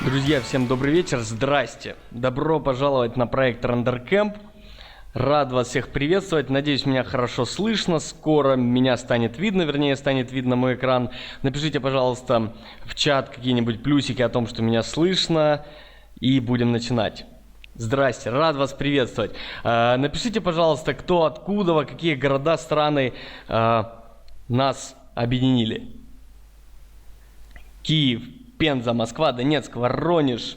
Друзья, всем добрый вечер, здрасте. Добро пожаловать на проект RenderCamp. Рад вас всех приветствовать. Надеюсь, меня хорошо слышно. Скоро меня станет видно, вернее, станет видно мой экран. Напишите, пожалуйста, в чат какие-нибудь плюсики о том, что меня слышно. И будем начинать. Здрасте, рад вас приветствовать. Напишите, пожалуйста, кто, откуда, какие города, страны нас объединили. Киев, Пенза, Москва, Донецк, Воронеж,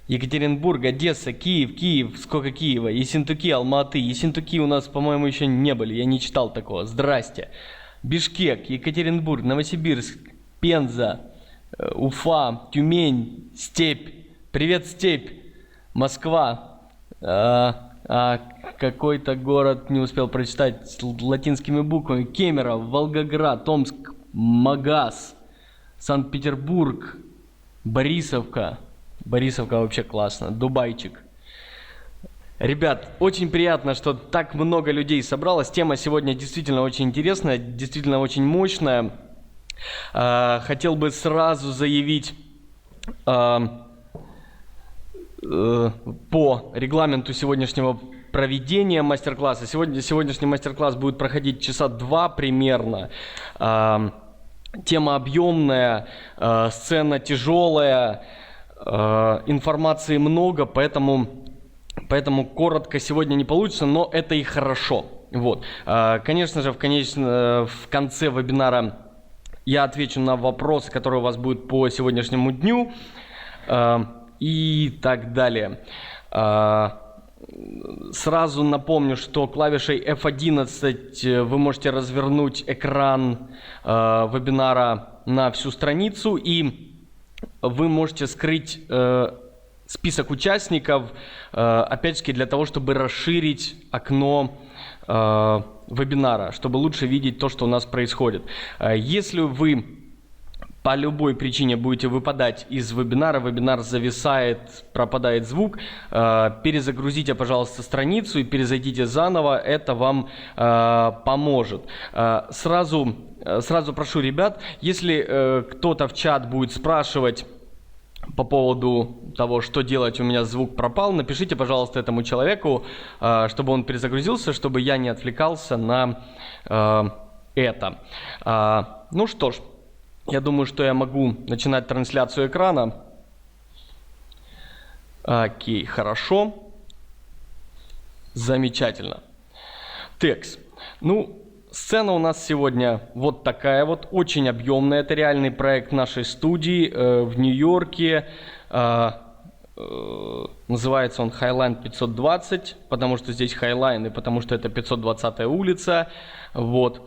Екатеринбург, Одесса, Киев, сколько Киева, Ессентуки, Алматы. Ессентуки у нас, по-моему, еще не были, я не читал такого. Здрасте. Бишкек, Екатеринбург, Новосибирск, Пенза, Уфа, Тюмень, Степь. Привет, Степь. Москва. Какой-то город не успел прочитать с латинскими буквами. Кемерово, Волгоград, Томск, Магаз, Санкт-Петербург, Борисовка. Борисовка вообще классно. Дубайчик. Ребят, очень приятно, что так много людей собралось. Тема сегодня действительно очень интересная, действительно очень мощная. Хотел бы сразу заявить по регламенту сегодняшнего проведения мастер-класса. Сегодняшний мастер-класс будет проходить часа 2 примерно. Тема объемная, сцена тяжелая, информации много, поэтому коротко сегодня не получится, но это и хорошо. Вот. Конечно же, в конце вебинара я отвечу на вопросы, которые у вас будут по сегодняшнему дню и так далее. Сразу напомню, что клавишей F11 вы можете развернуть экран вебинара на всю страницу, и вы можете скрыть список участников, опять-таки для того, чтобы расширить окно вебинара, чтобы лучше видеть то, что у нас происходит. Если вы по любой причине будете выпадать из вебинара, вебинар зависает, пропадает звук, перезагрузите, пожалуйста, страницу и перезайдите заново, это вам поможет. Сразу прошу, ребят, если кто-то в чат будет спрашивать по поводу того, что делать, у меня звук пропал, напишите, пожалуйста, этому человеку, чтобы он перезагрузился, чтобы я не отвлекался на это. Ну что ж. Я думаю, что я могу начинать трансляцию экрана. Окей, хорошо. Замечательно. Текст. Ну, сцена у нас сегодня вот такая вот, очень объемная. Это реальный проект нашей студии в Нью-Йорке. Называется он Highline 520, потому что здесь Highline и потому что это 520-я улица. Вот.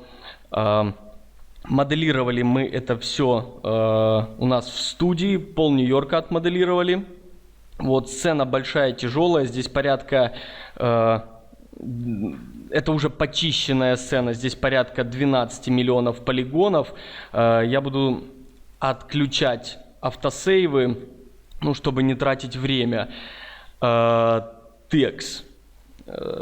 Моделировали мы это все у нас в студии, пол Нью-Йорка отмоделировали. Вот сцена большая, тяжелая, здесь порядка, это уже почищенная сцена, здесь порядка 12 миллионов полигонов. Я буду отключать автосейвы, ну, чтобы не тратить время. Текст.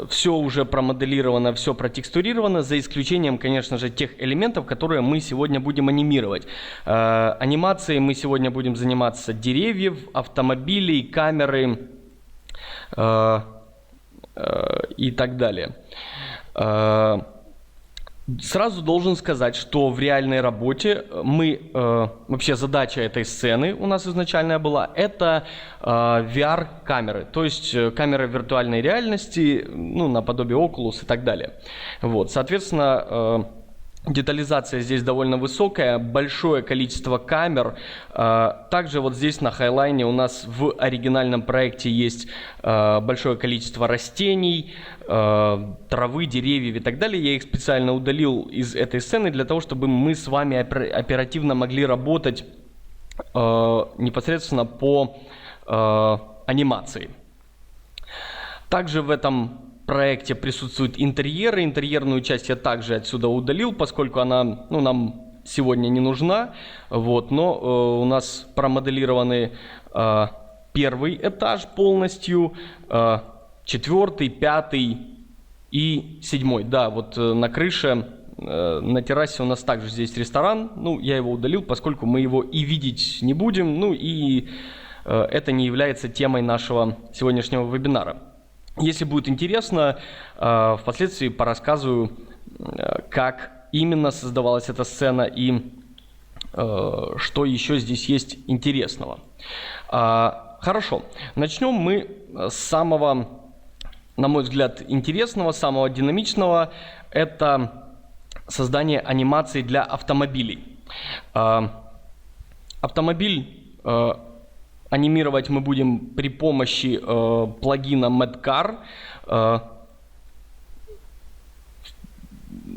Все уже промоделировано, все протекстурировано, за исключением, конечно же, тех элементов, которые мы сегодня будем анимировать. Анимацией мы сегодня будем заниматься деревьев, автомобилей, камеры и так далее. Сразу должен сказать, что в реальной работе вообще задача этой сцены у нас изначальная была, это VR-камеры, то есть камеры виртуальной реальности, ну, наподобие Oculus и так далее. Вот, соответственно, детализация здесь довольно высокая, большое количество камер. Также вот здесь на Highline у нас в оригинальном проекте есть большое количество растений, травы, деревьев и так далее. Я их специально удалил из этой сцены для того, чтобы мы с вами оперативно могли работать непосредственно по анимации. Также в этом проекте присутствуют интерьеры. Интерьерную часть я также отсюда удалил, поскольку она, ну, нам сегодня не нужна. Вот, но у нас промоделированы первый этаж полностью, 4-й, 5-й и 7-й. Да, вот на крыше, на террасе у нас также здесь ресторан. Ну, я его удалил, поскольку мы его и видеть не будем, ну и это не является темой нашего сегодняшнего вебинара. Если будет интересно, впоследствии порассказываю, как именно создавалась эта сцена и что еще здесь есть интересного. Хорошо, начнем мы с самого, на мой взгляд, интересного, самого динамичного. Это создание анимаций для автомобилей. Автомобиль анимировать мы будем при помощи плагина Madcar.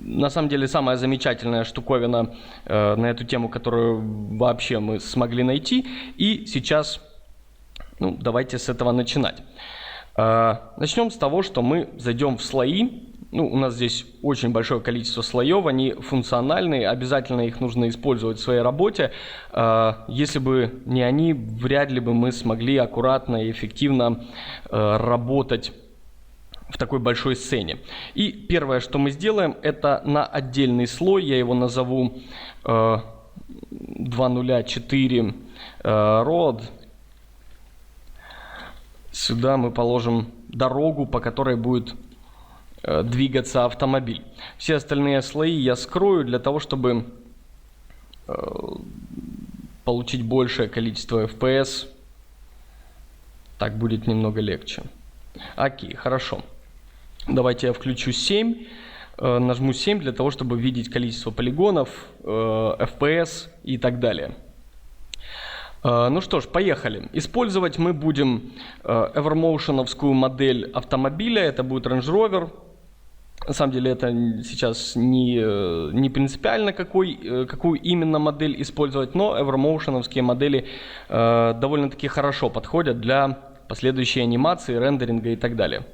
На самом деле самая замечательная штуковина на эту тему, которую вообще мы смогли найти. И сейчас давайте с этого начинать. Начнем с того, что мы зайдем в слои. У нас здесь очень большое количество слоев, они функциональные, обязательно их нужно использовать в своей работе. Если бы не они, вряд ли бы мы смогли аккуратно и эффективно работать в такой большой сцене. И первое, что мы сделаем, это на отдельный слой, я его назову 204 road. Сюда мы положим дорогу, по которой будет двигаться автомобиль. Все остальные слои я скрою для того, чтобы получить большее количество FPS. Так будет немного легче. Окей, хорошо. Давайте я включу 7. Нажму 7 для того, чтобы видеть количество полигонов, FPS и так далее. Ну что ж, поехали. Использовать мы будем Evermotion-овскую модель автомобиля. Это будет Range Rover. На самом деле это сейчас не принципиально, какую именно модель использовать, но Evermotion-овские модели довольно-таки хорошо подходят для последующей анимации, рендеринга и так далее.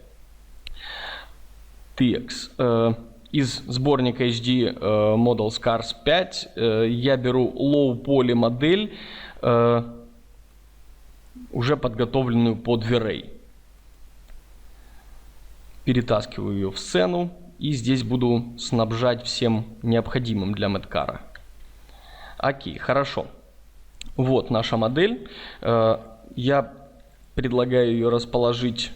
TX. Из сборника HD Models Cars 5 я беру Low Poly модель, уже подготовленную под V-Ray. Перетаскиваю ее в сцену и здесь буду снабжать всем необходимым для Madcar. Окей, хорошо. Вот наша модель. Я предлагаю ее расположить,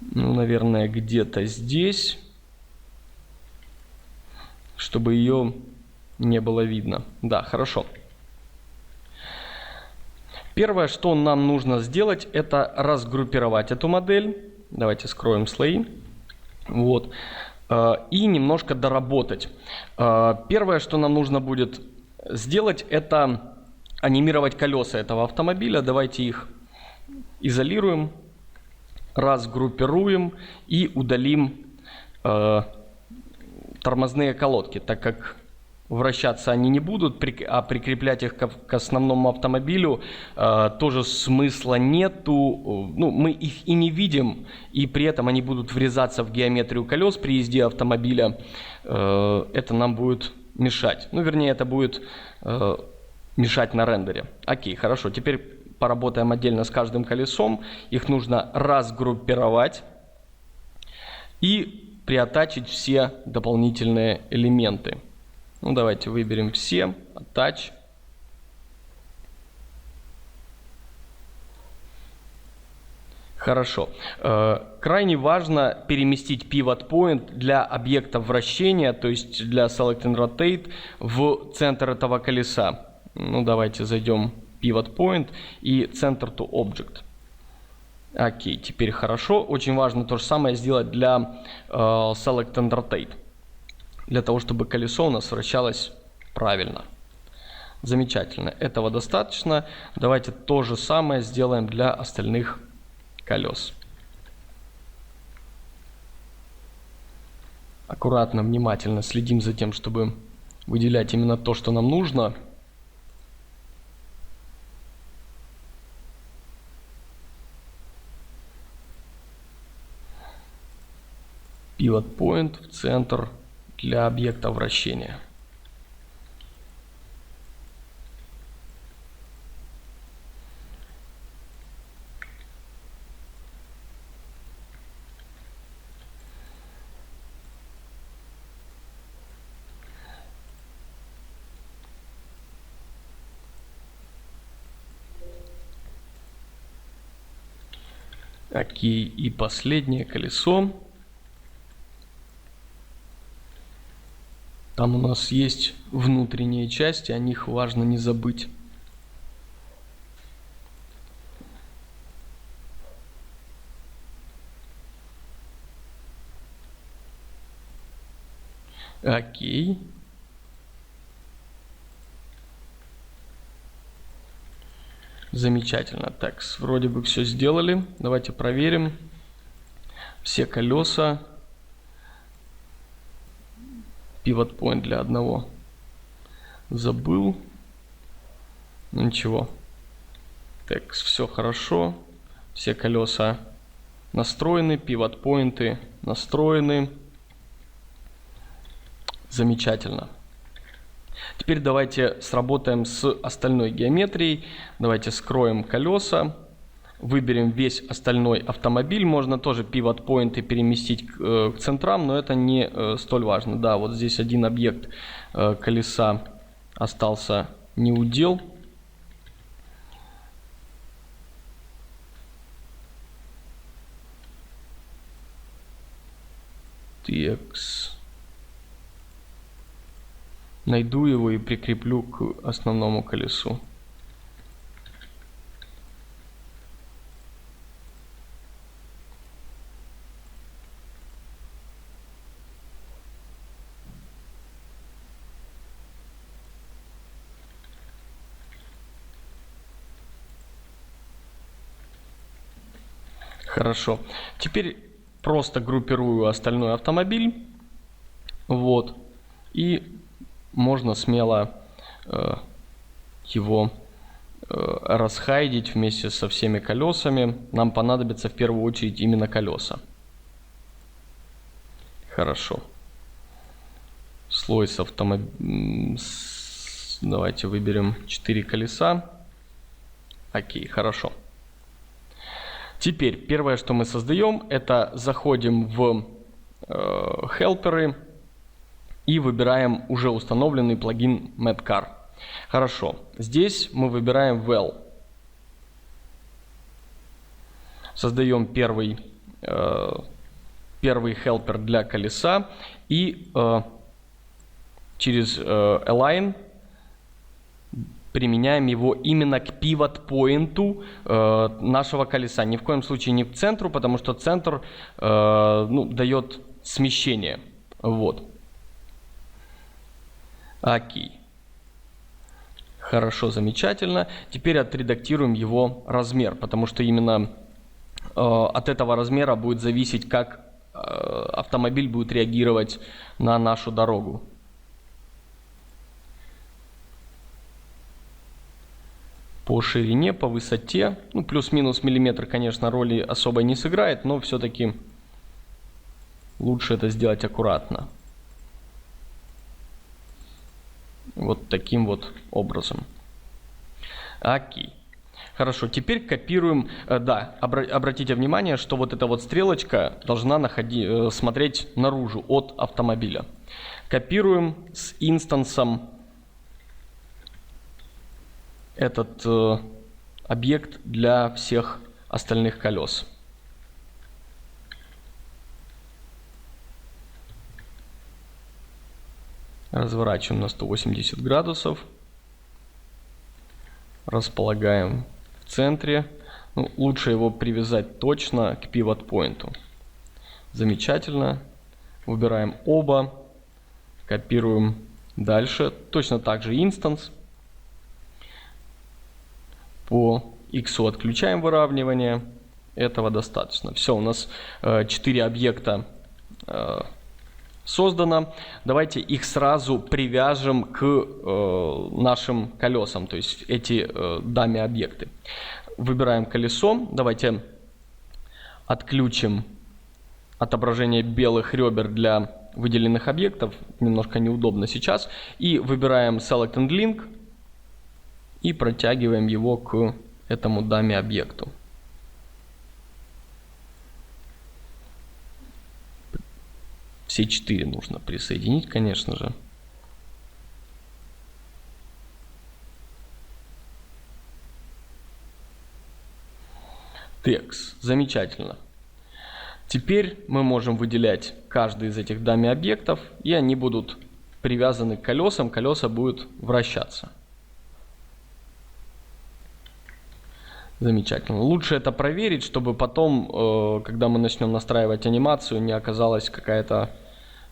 наверное, где-то здесь, чтобы ее не было видно. Да, хорошо. Первое, что нам нужно сделать, это разгруппировать эту модель. Давайте скроем слои. Вот. И немножко доработать. Первое, что нам нужно будет сделать, это анимировать колеса этого автомобиля. Давайте их изолируем, разгруппируем и удалим тормозные колодки, так как вращаться они не будут, а прикреплять их к основному автомобилю тоже смысла нету. Мы их и не видим, и при этом они будут врезаться в геометрию колес при езде автомобиля. Это нам будет мешать. Вернее, это будет мешать на рендере. Окей, хорошо. Теперь поработаем отдельно с каждым колесом. Их нужно разгруппировать и приатачить все дополнительные элементы. Давайте выберем все, Attach. Хорошо. Крайне важно переместить Pivot Point для объекта вращения, то есть для Select and Rotate, в центр этого колеса. Давайте зайдем в Pivot Point и Center to Object. Окей, теперь хорошо. Очень важно то же самое сделать для Select and Rotate, для того, чтобы колесо у нас вращалось правильно. Замечательно. Этого достаточно. Давайте то же самое сделаем для остальных колес. Аккуратно, внимательно следим за тем, чтобы выделять именно то, что нам нужно. Pivot Point в центр для объекта вращения. Окей, и последнее колесо. Там у нас есть внутренние части, о них важно не забыть. Окей. Замечательно. Так, вроде бы все сделали. Давайте проверим. Все колеса. Pivot point для одного забыл. Ну, ничего. Так, все хорошо. Все колеса настроены. Pivot поинты настроены. Замечательно. Теперь давайте сработаем с остальной геометрией. Давайте скроем колеса. Выберем весь остальной автомобиль. Можно тоже pivot поинты переместить к центрам, но это не столь важно. Да, вот здесь один объект колеса остался неудел. TX. Найду его и прикреплю к основному колесу. Хорошо. Теперь просто группирую остальной автомобиль. Вот. И можно смело его расхайдить вместе со всеми колесами. Нам понадобится в первую очередь именно колеса. Хорошо. Слой с автомобилем. Давайте выберем 4 колеса. Окей, хорошо. Теперь первое, что мы создаем, это заходим в хелперы и выбираем уже установленный плагин MapCar. Хорошо. Здесь мы выбираем well. Создаем первый хелпер для колеса и через align применяем его именно к pivot поинту нашего колеса. Ни в коем случае не к центру, потому что центр дает смещение. Вот. Окей. Хорошо, замечательно. Теперь отредактируем его размер, потому что именно от этого размера будет зависеть, как автомобиль будет реагировать на нашу дорогу. По ширине, по высоте, плюс-минус миллиметр, конечно, роли особо не сыграет, но все-таки лучше это сделать аккуратно. Вот таким вот образом. Окей. Хорошо, теперь копируем. Да, обратите внимание, что вот эта вот стрелочка должна смотреть наружу от автомобиля. Копируем с инстансом этот объект для всех остальных колес. Разворачиваем на 180 градусов. Располагаем в центре. Лучше его привязать точно к pivot поинту. Замечательно. Выбираем оба. Копируем дальше. Точно так же инстанс. По X отключаем выравнивание. Этого достаточно. Все, у нас 4 объекта создано. Давайте их сразу привяжем к нашим колесам, то есть эти дами объекты. Выбираем колесо. Давайте отключим отображение белых ребер для выделенных объектов. Немножко неудобно сейчас. И выбираем Select and Link. И протягиваем его к этому даме объекту. Все 4 нужно присоединить, конечно же. Текст. Замечательно. Теперь мы можем выделять каждый из этих dummy объектов, и они будут привязаны к колесам, колеса будут вращаться. Замечательно. Лучше это проверить, чтобы потом, когда мы начнем настраивать анимацию, не оказалась какая-то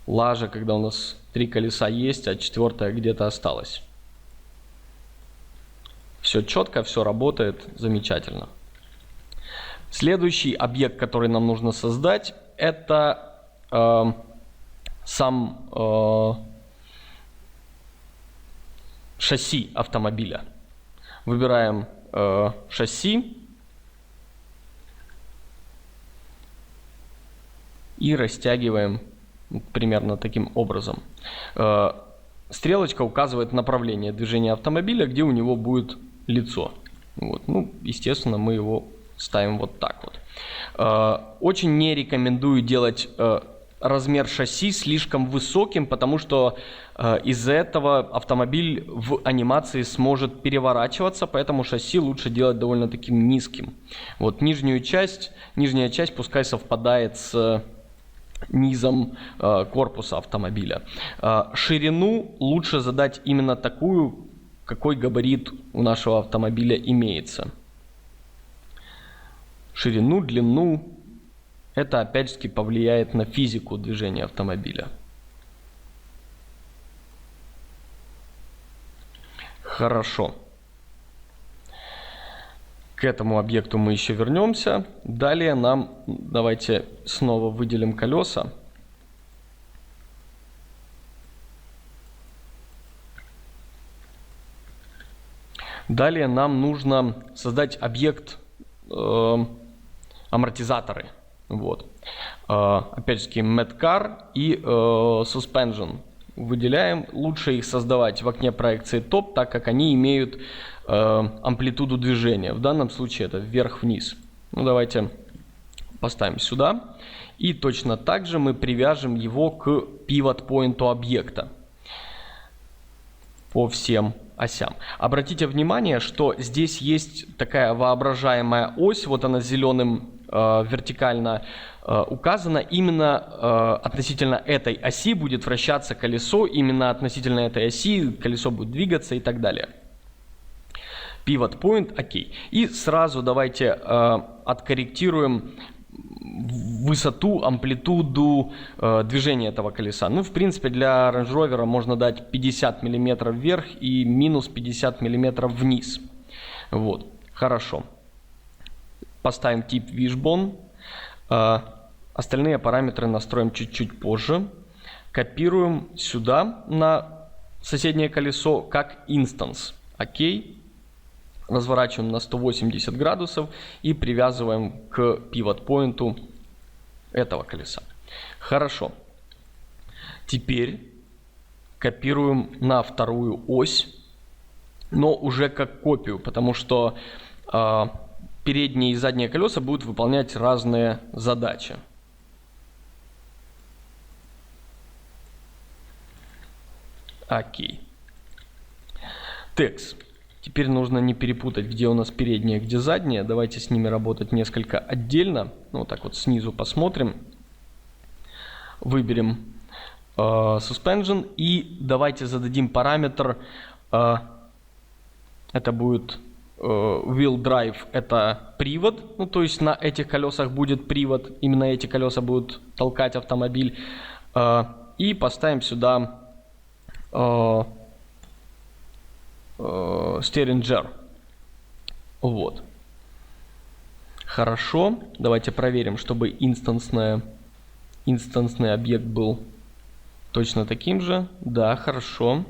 лажа, когда у нас 3 колеса есть, а 4 где-то осталось. Все четко, все работает, замечательно. Следующий объект, который нам нужно создать, это сам шасси автомобиля. Выбираем шасси и растягиваем примерно таким образом. Стрелочка указывает направление движения автомобиля, где у него будет лицо. Вот. Ну, естественно, мы его ставим вот так вот. Очень не рекомендую делать размер шасси слишком высоким, потому что из-за этого автомобиль в анимации сможет переворачиваться, поэтому шасси лучше делать довольно таким низким. Вот нижняя часть пускай совпадает с низом корпуса автомобиля. Ширину лучше задать именно такую, какой габарит у нашего автомобиля имеется. Ширину, длину. Это опять-таки повлияет на физику движения автомобиля. Хорошо. К этому объекту мы еще вернемся. Далее давайте снова выделим колеса. Далее нам нужно создать объект амортизаторы. Вот. Опять-таки Metcar и Suspension. Выделяем. Лучше их создавать в окне проекции топ, так как они имеют амплитуду движения. В данном случае это вверх-вниз. Ну, давайте поставим сюда. И точно так же мы привяжем его к pivot point объекта по всем осям. Обратите внимание, что здесь есть такая воображаемая ось, вот она зеленым вертикально указана. Именно относительно этой оси будет вращаться колесо, именно относительно этой оси колесо будет двигаться и так далее. Pivot point, окей. И сразу давайте откорректируем высоту, амплитуду движения этого колеса. Ну, в принципе, для Range Rover можно дать 50 мм вверх и минус 50 мм вниз. Вот, хорошо. Поставим тип Wishbone. Остальные параметры настроим чуть-чуть позже. Копируем сюда на соседнее колесо как инстанс. Окей. Разворачиваем на 180 градусов и привязываем к pivot point этого колеса. Хорошо. Теперь копируем на вторую ось, но уже как копию, потому что передние и задние колеса будут выполнять разные задачи. Окей. Текст. Теперь нужно не перепутать, где у нас переднее, где заднее. Давайте с ними работать несколько отдельно. Ну, вот так вот снизу посмотрим. Выберем Suspension и давайте зададим параметр. Это будет Wheel Drive, это привод. Ну, то есть на этих колесах будет привод. Именно эти колеса будут толкать автомобиль. И поставим сюда Steeringer. Вот. Хорошо. Давайте проверим, чтобы инстансный объект был точно таким же. Да, хорошо.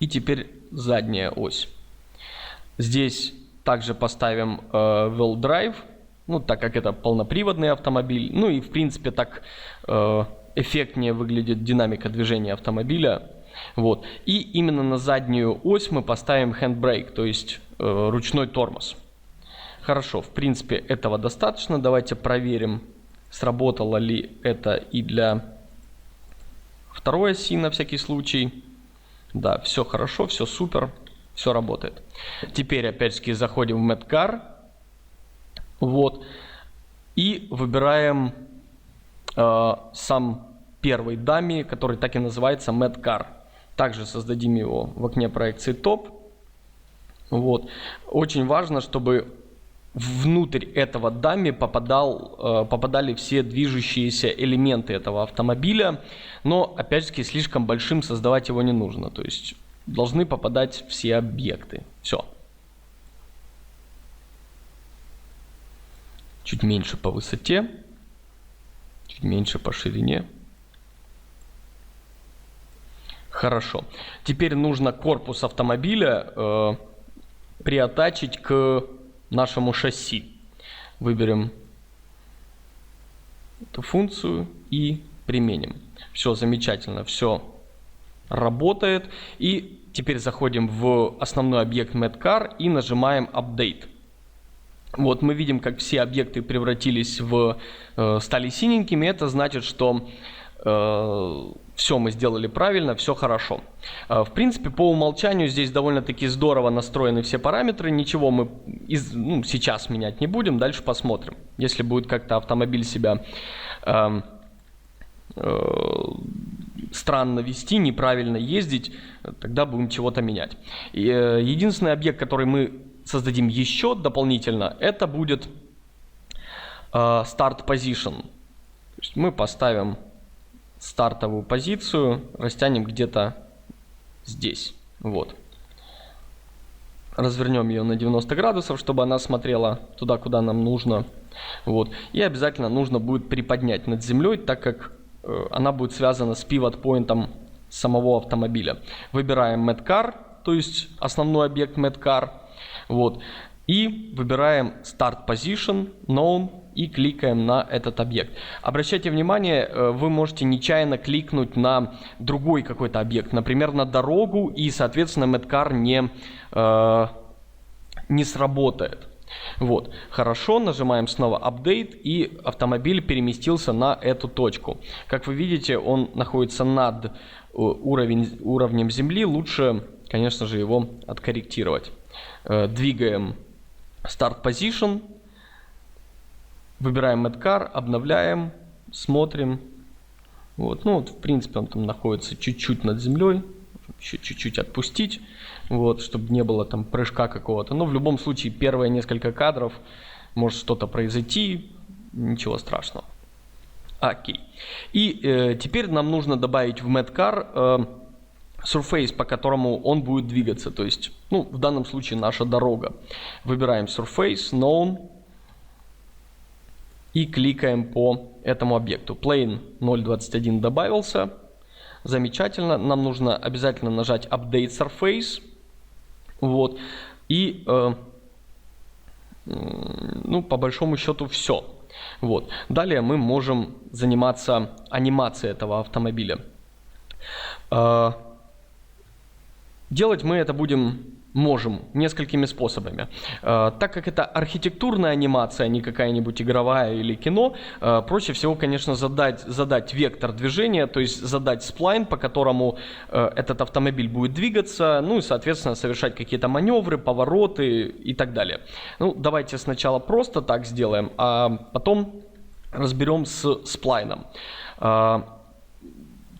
И теперь задняя ось. Здесь также поставим Wheel Drive, ну, так как это полноприводный автомобиль. Ну и в принципе так эффектнее выглядит динамика движения автомобиля. Вот. И именно на заднюю ось мы поставим Handbrake, то есть ручной тормоз. Хорошо, в принципе этого достаточно. Давайте проверим, сработало ли это и для второй оси на всякий случай. Да, все хорошо, все супер, все работает. Теперь опять-таки заходим в Metcar Вот. И выбираем сам первый dummy, который так и называется Medcar. Также создадим его в окне проекции топ. Вот. Очень важно, чтобы внутрь этого dummy попадали все движущиеся элементы этого автомобиля. Но, опять-таки, слишком большим создавать его не нужно. То есть должны попадать все объекты. Все. Чуть меньше по высоте. Чуть меньше по ширине. Хорошо. Теперь нужно корпус автомобиля приатачить к нашему шасси. Выберем эту функцию и применим. Все замечательно, все работает. И теперь заходим в основной объект Medcar и нажимаем Update. Вот мы видим, как все объекты превратились стали синенькими. Это значит, что все мы сделали правильно, все хорошо. В принципе, по умолчанию здесь довольно-таки здорово настроены все параметры. Ничего мы сейчас менять не будем, дальше посмотрим. Если будет как-то автомобиль себя странно вести, неправильно ездить, тогда будем чего-то менять. Единственный объект, который мы создадим еще дополнительно, это будет Start Position. То есть мы поставим стартовую позицию, растянем где-то здесь. Вот. Развернем ее на 90 градусов, чтобы она смотрела туда, куда нам нужно. Вот. И обязательно нужно будет приподнять над землей, так как она будет связана с пивот-поинтом самого автомобиля. Выбираем Medcar, то есть основной объект Medcar. Вот. И выбираем Start Position, Known, и кликаем на этот объект. Обращайте внимание, вы можете нечаянно кликнуть на другой какой-то объект, например, на дорогу, и, соответственно, Medcar не сработает. Вот. Хорошо, нажимаем снова Update, и автомобиль переместился на эту точку. Как вы видите, он находится над уровнем земли. Лучше, конечно же, его откорректировать. Двигаем Start Position. Выбираем Medcar, обновляем, смотрим. Вот. Ну, вот, в принципе, он там находится чуть-чуть над землей. Еще чуть-чуть отпустить, вот, чтобы не было там прыжка какого-то. Но в любом случае, первые несколько кадров может что-то произойти. Ничего страшного. Окей. И теперь нам нужно добавить в Medcar surface, по которому он будет двигаться. То есть, в данном случае наша дорога. Выбираем Surface, Known. И кликаем по этому объекту. Plane 0.21 добавился. Замечательно. Нам нужно обязательно нажать Update Surface. Вот. И по большому счету все. Вот. Далее мы можем заниматься анимацией этого автомобиля. Делать мы это можем несколькими способами. Так как это архитектурная анимация, а не какая-нибудь игровая или кино, проще всего, конечно, задать вектор движения, то есть задать сплайн, по которому этот автомобиль будет двигаться, и, соответственно, совершать какие-то маневры, повороты и так далее. Давайте сначала просто так сделаем, а потом разберем с сплайном.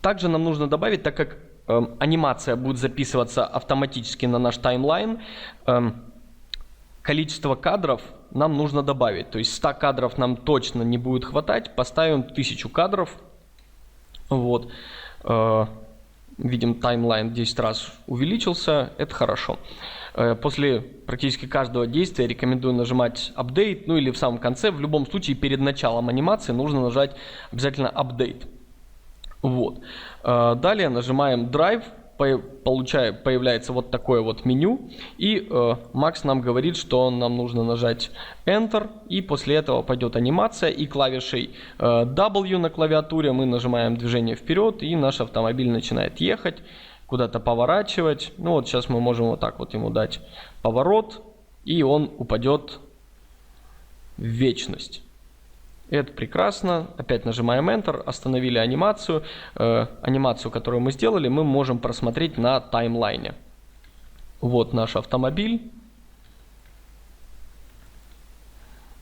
Также нам нужно добавить, так как анимация будет записываться автоматически на наш таймлайн, количество кадров нам нужно добавить. То есть 100 кадров нам точно не будет хватать. Поставим 1000 кадров. Вот. Видим, таймлайн 10 раз увеличился. Это хорошо. После практически каждого действия рекомендую нажимать Update, или в самом конце. В любом случае, перед началом анимации нужно нажать обязательно Update. Вот. Далее нажимаем Drive, появляется вот такое вот меню, и Макс нам говорит, что нам нужно нажать Enter, и после этого пойдет анимация, и клавишей W на клавиатуре мы нажимаем движение вперед, и наш автомобиль начинает ехать, куда-то поворачивать. Вот сейчас мы можем вот так вот ему дать поворот, и он упадет в вечность. Это прекрасно. Опять нажимаем Enter, остановили анимацию. Анимацию, которую мы сделали, мы можем просмотреть на таймлайне. Вот наш автомобиль.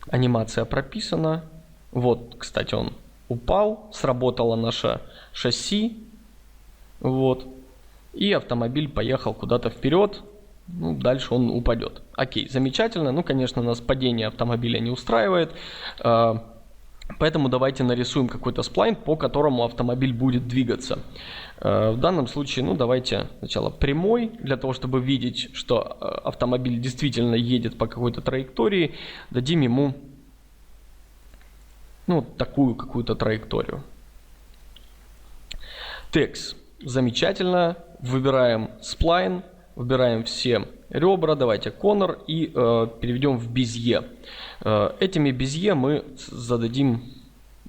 Анимация прописана. Вот, кстати, он упал, сработало наше шасси. Вот. И автомобиль поехал куда-то вперед. Ну, дальше он упадет. Окей, замечательно. Ну, конечно, нас падение автомобиля не устраивает. Поэтому давайте нарисуем какой-то сплайн, по которому автомобиль будет двигаться. В данном случае, ну, давайте сначала прямой, для того, чтобы видеть, что автомобиль действительно едет по какой-то траектории. Дадим ему, ну, такую какую-то траекторию. Текст. Замечательно. Выбираем сплайн, выбираем все ребра, давайте Conor и переведем в Безье. Этими Безье мы зададим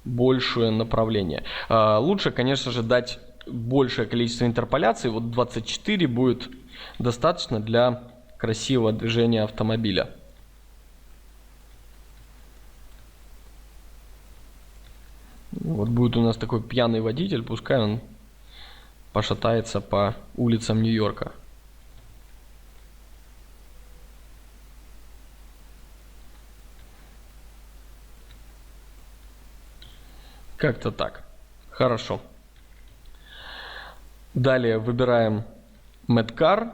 большее направление. Лучше, конечно же, дать большее количество интерполяций. Вот 24 будет достаточно для красивого движения автомобиля. Вот будет у нас такой пьяный водитель, пускай он пошатается по улицам Нью-Йорка. Как-то так. Хорошо. Далее выбираем Madcar.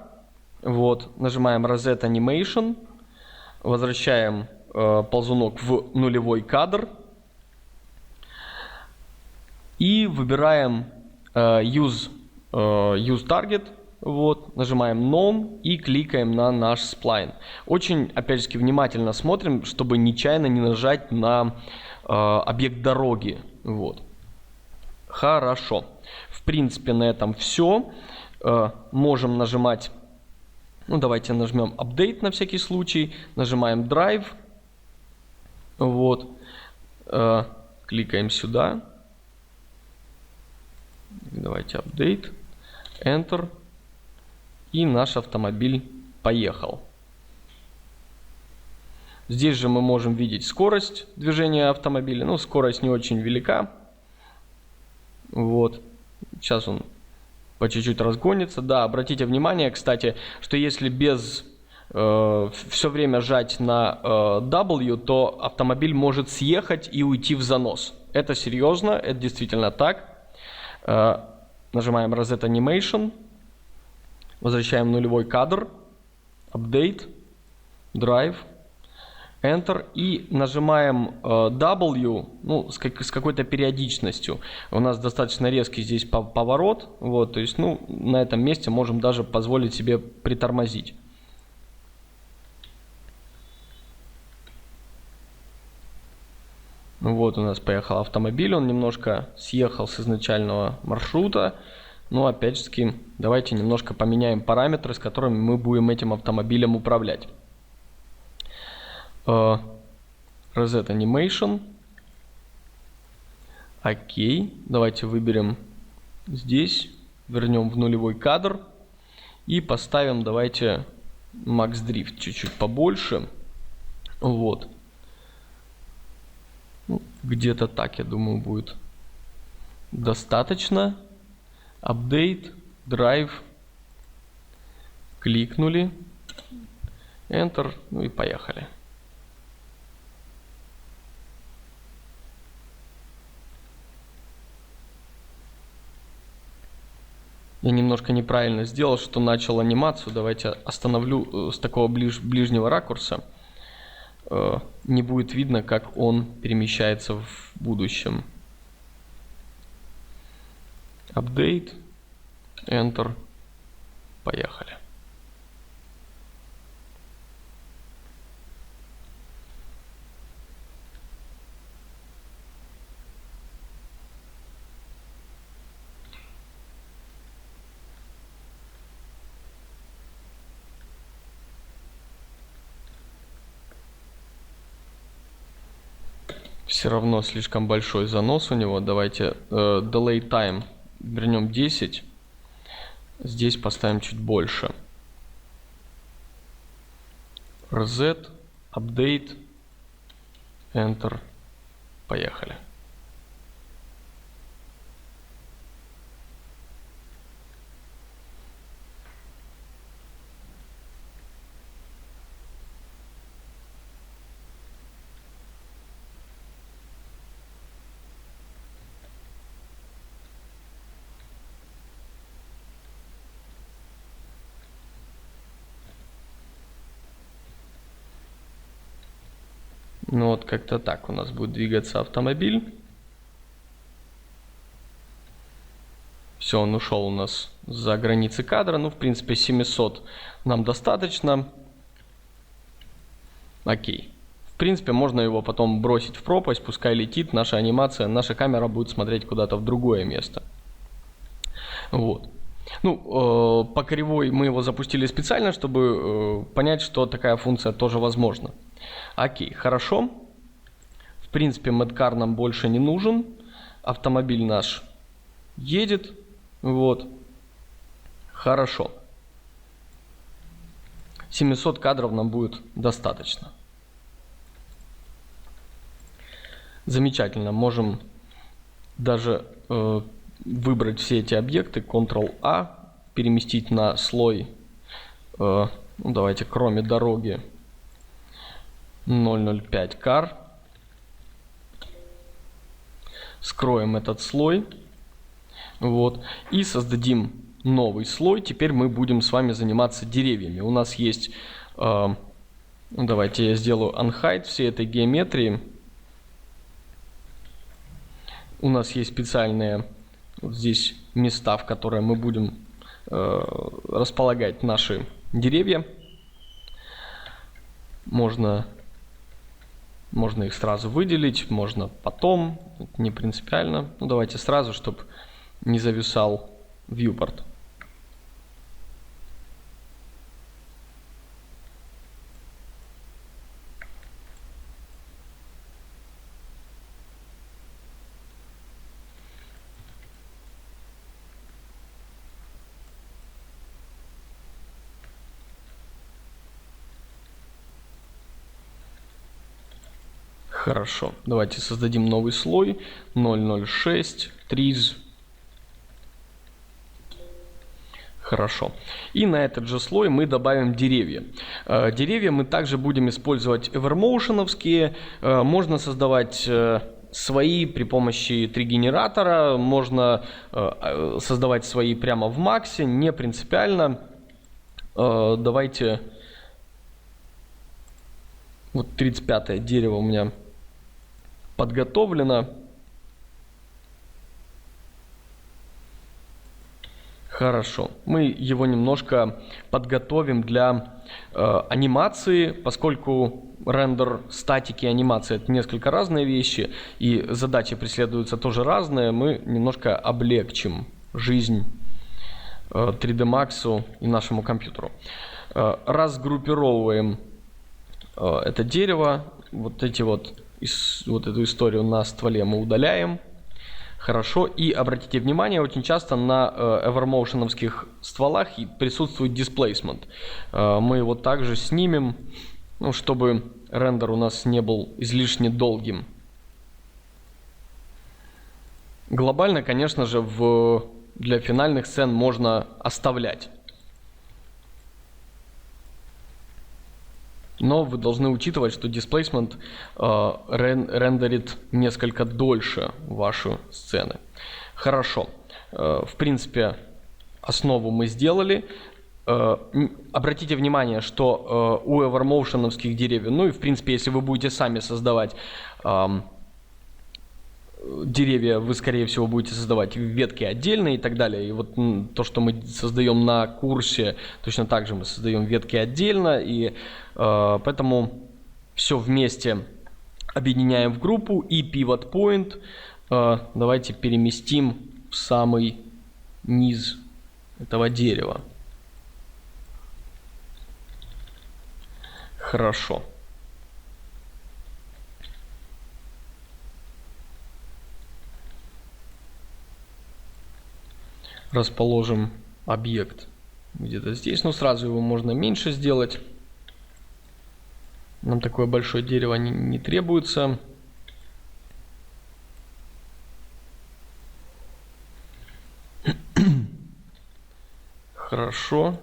Вот, нажимаем Reset Animation. Возвращаем ползунок в нулевой кадр. И выбираем Use Target. Вот, нажимаем None и кликаем на наш сплайн. Очень, опять же, внимательно смотрим, чтобы нечаянно не нажать на объект дороги. Вот. Хорошо. В принципе, на этом все. Можем нажимать, ну, давайте нажмем Update на всякий случай. Нажимаем Drive. Вот. Кликаем сюда. Давайте Update. Enter. И наш автомобиль поехал. Здесь же мы можем видеть скорость движения автомобиля. Ну, скорость не очень велика. Вот. Сейчас он по чуть-чуть разгонится. Да, обратите внимание, кстати, что если без все время жать на W, то автомобиль может съехать и уйти в занос. Это серьезно, это действительно так. Нажимаем Reset Animation. Возвращаем нулевой кадр. Update. Drive. Enter и нажимаем W, ну, с какой-то периодичностью. У нас достаточно резкий здесь поворот, вот, то есть, ну, на этом месте можем даже позволить себе притормозить. Вот у нас поехал автомобиль, он немножко съехал с изначального маршрута. Но опять же, давайте немножко поменяем параметры, с которыми мы будем этим автомобилем управлять. Reset Animation. Окей. Давайте выберем здесь. Вернем в нулевой кадр. И поставим, давайте, Max Drift чуть-чуть побольше. Вот. Где-то так, я думаю, будет достаточно. Update. Drive. Кликнули. Enter. Ну и поехали. Я немножко неправильно сделал, что начал анимацию. Давайте остановлю с такого ближнего ракурса. Не будет видно, как он перемещается в будущем. Update. Enter. Поехали. Все равно слишком большой занос у него. Давайте Delay Time вернем 10. Здесь поставим чуть больше. Reset, Update, Enter. Поехали. Ну вот как-то так у нас будет двигаться автомобиль. Все, он ушел у нас за границы кадра. Ну, в принципе, 700 нам достаточно. Окей. В принципе, можно его потом бросить в пропасть, пускай летит. Наша анимация, наша камера будет смотреть куда-то в другое место. Вот. Ну, по кривой мы его запустили специально, чтобы понять, что такая функция тоже возможна. Окей, хорошо. В принципе, Madcar нам больше не нужен. Автомобиль наш едет. Вот. Хорошо. 700 кадров нам будет достаточно. Замечательно. Можем даже выбрать все эти объекты. Ctrl-A. Переместить на слой. Ну, давайте, кроме дороги. 005 car. Скроем этот слой. Вот. И создадим новый слой. Теперь мы будем с вами заниматься деревьями. У нас есть... давайте я сделаю unhide всей этой геометрии. У нас есть специальные вот здесь места, в которые мы будем располагать наши деревья. Можно их сразу выделить, можно потом. Это не принципиально. Ну, давайте сразу, чтобы не зависал viewport. Хорошо. Давайте создадим новый слой. 006 trees. Хорошо. И на этот же слой мы добавим деревья. Деревья мы также будем использовать evermotion'овские. Можно создавать свои при помощи тригенератора. Можно создавать свои прямо в Максе. Не принципиально. Давайте... Вот 35-е дерево у меня подготовлено. Хорошо. Мы его немножко подготовим для анимации, поскольку рендер статики и анимация — это несколько разные вещи, и задачи преследуются тоже разные. Мы немножко облегчим жизнь 3D Max и нашему компьютеру. Разгруппировываем это дерево, вот эту историю на стволе мы удаляем. Хорошо. И обратите внимание, очень часто на evermotion'овских стволах присутствует displacement. Мы его также снимем, ну, чтобы рендер у нас не был излишне долгим. Глобально, конечно же, для финальных сцен можно оставлять. Но вы должны учитывать, что displacement рендерит несколько дольше ваши сцены. Хорошо. В принципе, основу мы сделали. Обратите внимание, что у evermotion'овских деревьев, ну и в принципе, если вы будете сами создавать деревья, вы, скорее всего, будете создавать ветки отдельно и так далее. И вот то, что мы создаем на курсе, точно так же мы создаем ветки отдельно. И поэтому все вместе объединяем в группу. И pivot point давайте переместим в самый низ этого дерева. Хорошо. Расположим объект где-то здесь. Но сразу его можно меньше сделать. Нам такое большое дерево не требуется. Хорошо.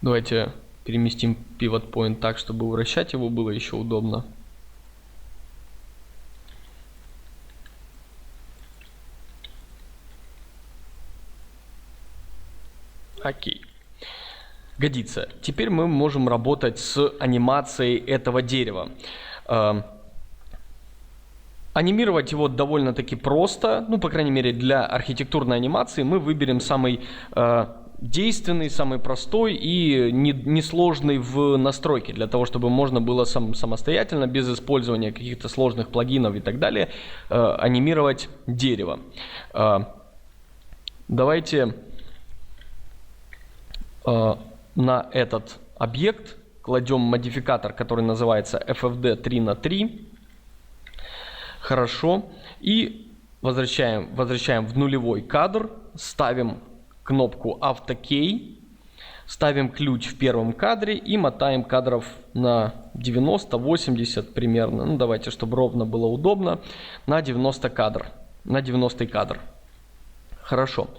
Давайте переместим pivot point так, чтобы вращать его было еще удобно. Окей. Годится. Теперь мы можем работать с анимацией этого дерева. Анимировать его довольно-таки просто, ну, по крайней мере, для архитектурной анимации мы выберем самый действенный, самый простой и несложный в настройке, для того, чтобы можно было самостоятельно, без использования каких-то сложных плагинов и так далее, анимировать дерево. Давайте на этот объект кладем модификатор, который называется FFD 3×3. Хорошо. И возвращаем в нулевой кадр, ставим кнопку AutoKey, ставим ключ в первом кадре и мотаем кадров на 90-80 примерно. Ну, давайте, чтобы ровно было удобно, на 90 кадр, на 90 кадр. Хорошо.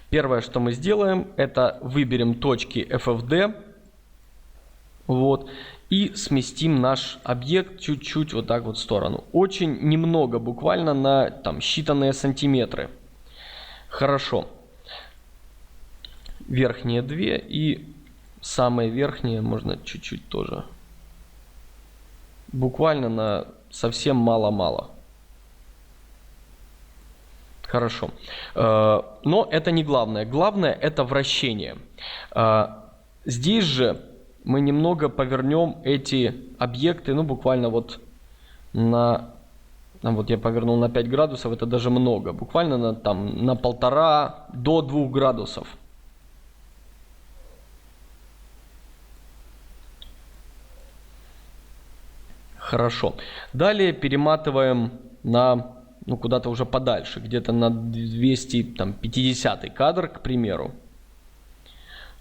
Первое, что мы сделаем, это выберем точки FFD, вот, и сместим наш объект чуть-чуть вот так вот в сторону. Очень немного, буквально на там считанные сантиметры. Хорошо. Верхние две и самые верхние можно чуть-чуть тоже. Буквально на совсем мало-мало. Хорошо. Но это не главное. Главное это вращение. Здесь же мы немного повернем эти объекты, ну буквально вот на... Вот я повернул на 5 градусов, это даже много. Буквально на 1,5 до 2 градусов. Хорошо. Далее перематываем на... куда-то уже подальше, где-то на 250 кадр, к примеру.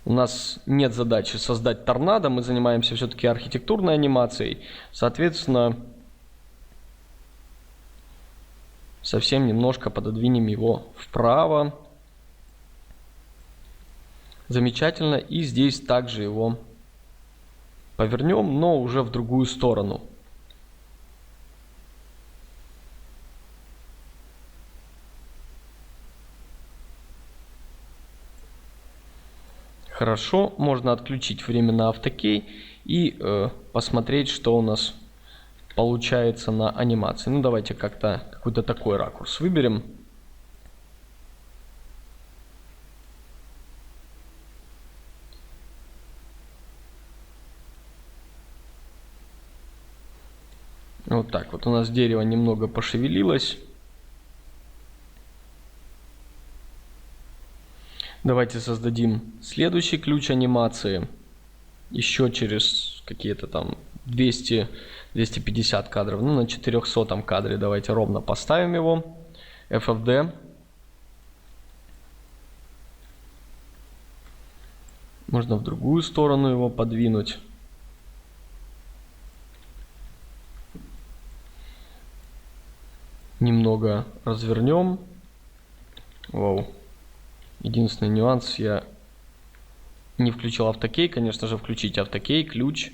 У нас нет задачи создать торнадо, мы занимаемся все-таки архитектурной анимацией. Соответственно, совсем немножко пододвинем его вправо. Замечательно. И здесь также его повернем, но уже в другую сторону. Хорошо, можно отключить время на AutoKey и посмотреть, что у нас получается на анимации. Ну, давайте как-то какой-то такой ракурс выберем. Вот так вот у нас дерево немного пошевелилось. Давайте создадим следующий ключ анимации. Еще через какие-то там 200-250 кадров. Ну, на 400 кадре давайте ровно поставим его. FFD. Можно в другую сторону его подвинуть. Немного развернем. Вау. Единственный нюанс, я не включил AutoKey. Конечно же, включить AutoKey, ключ.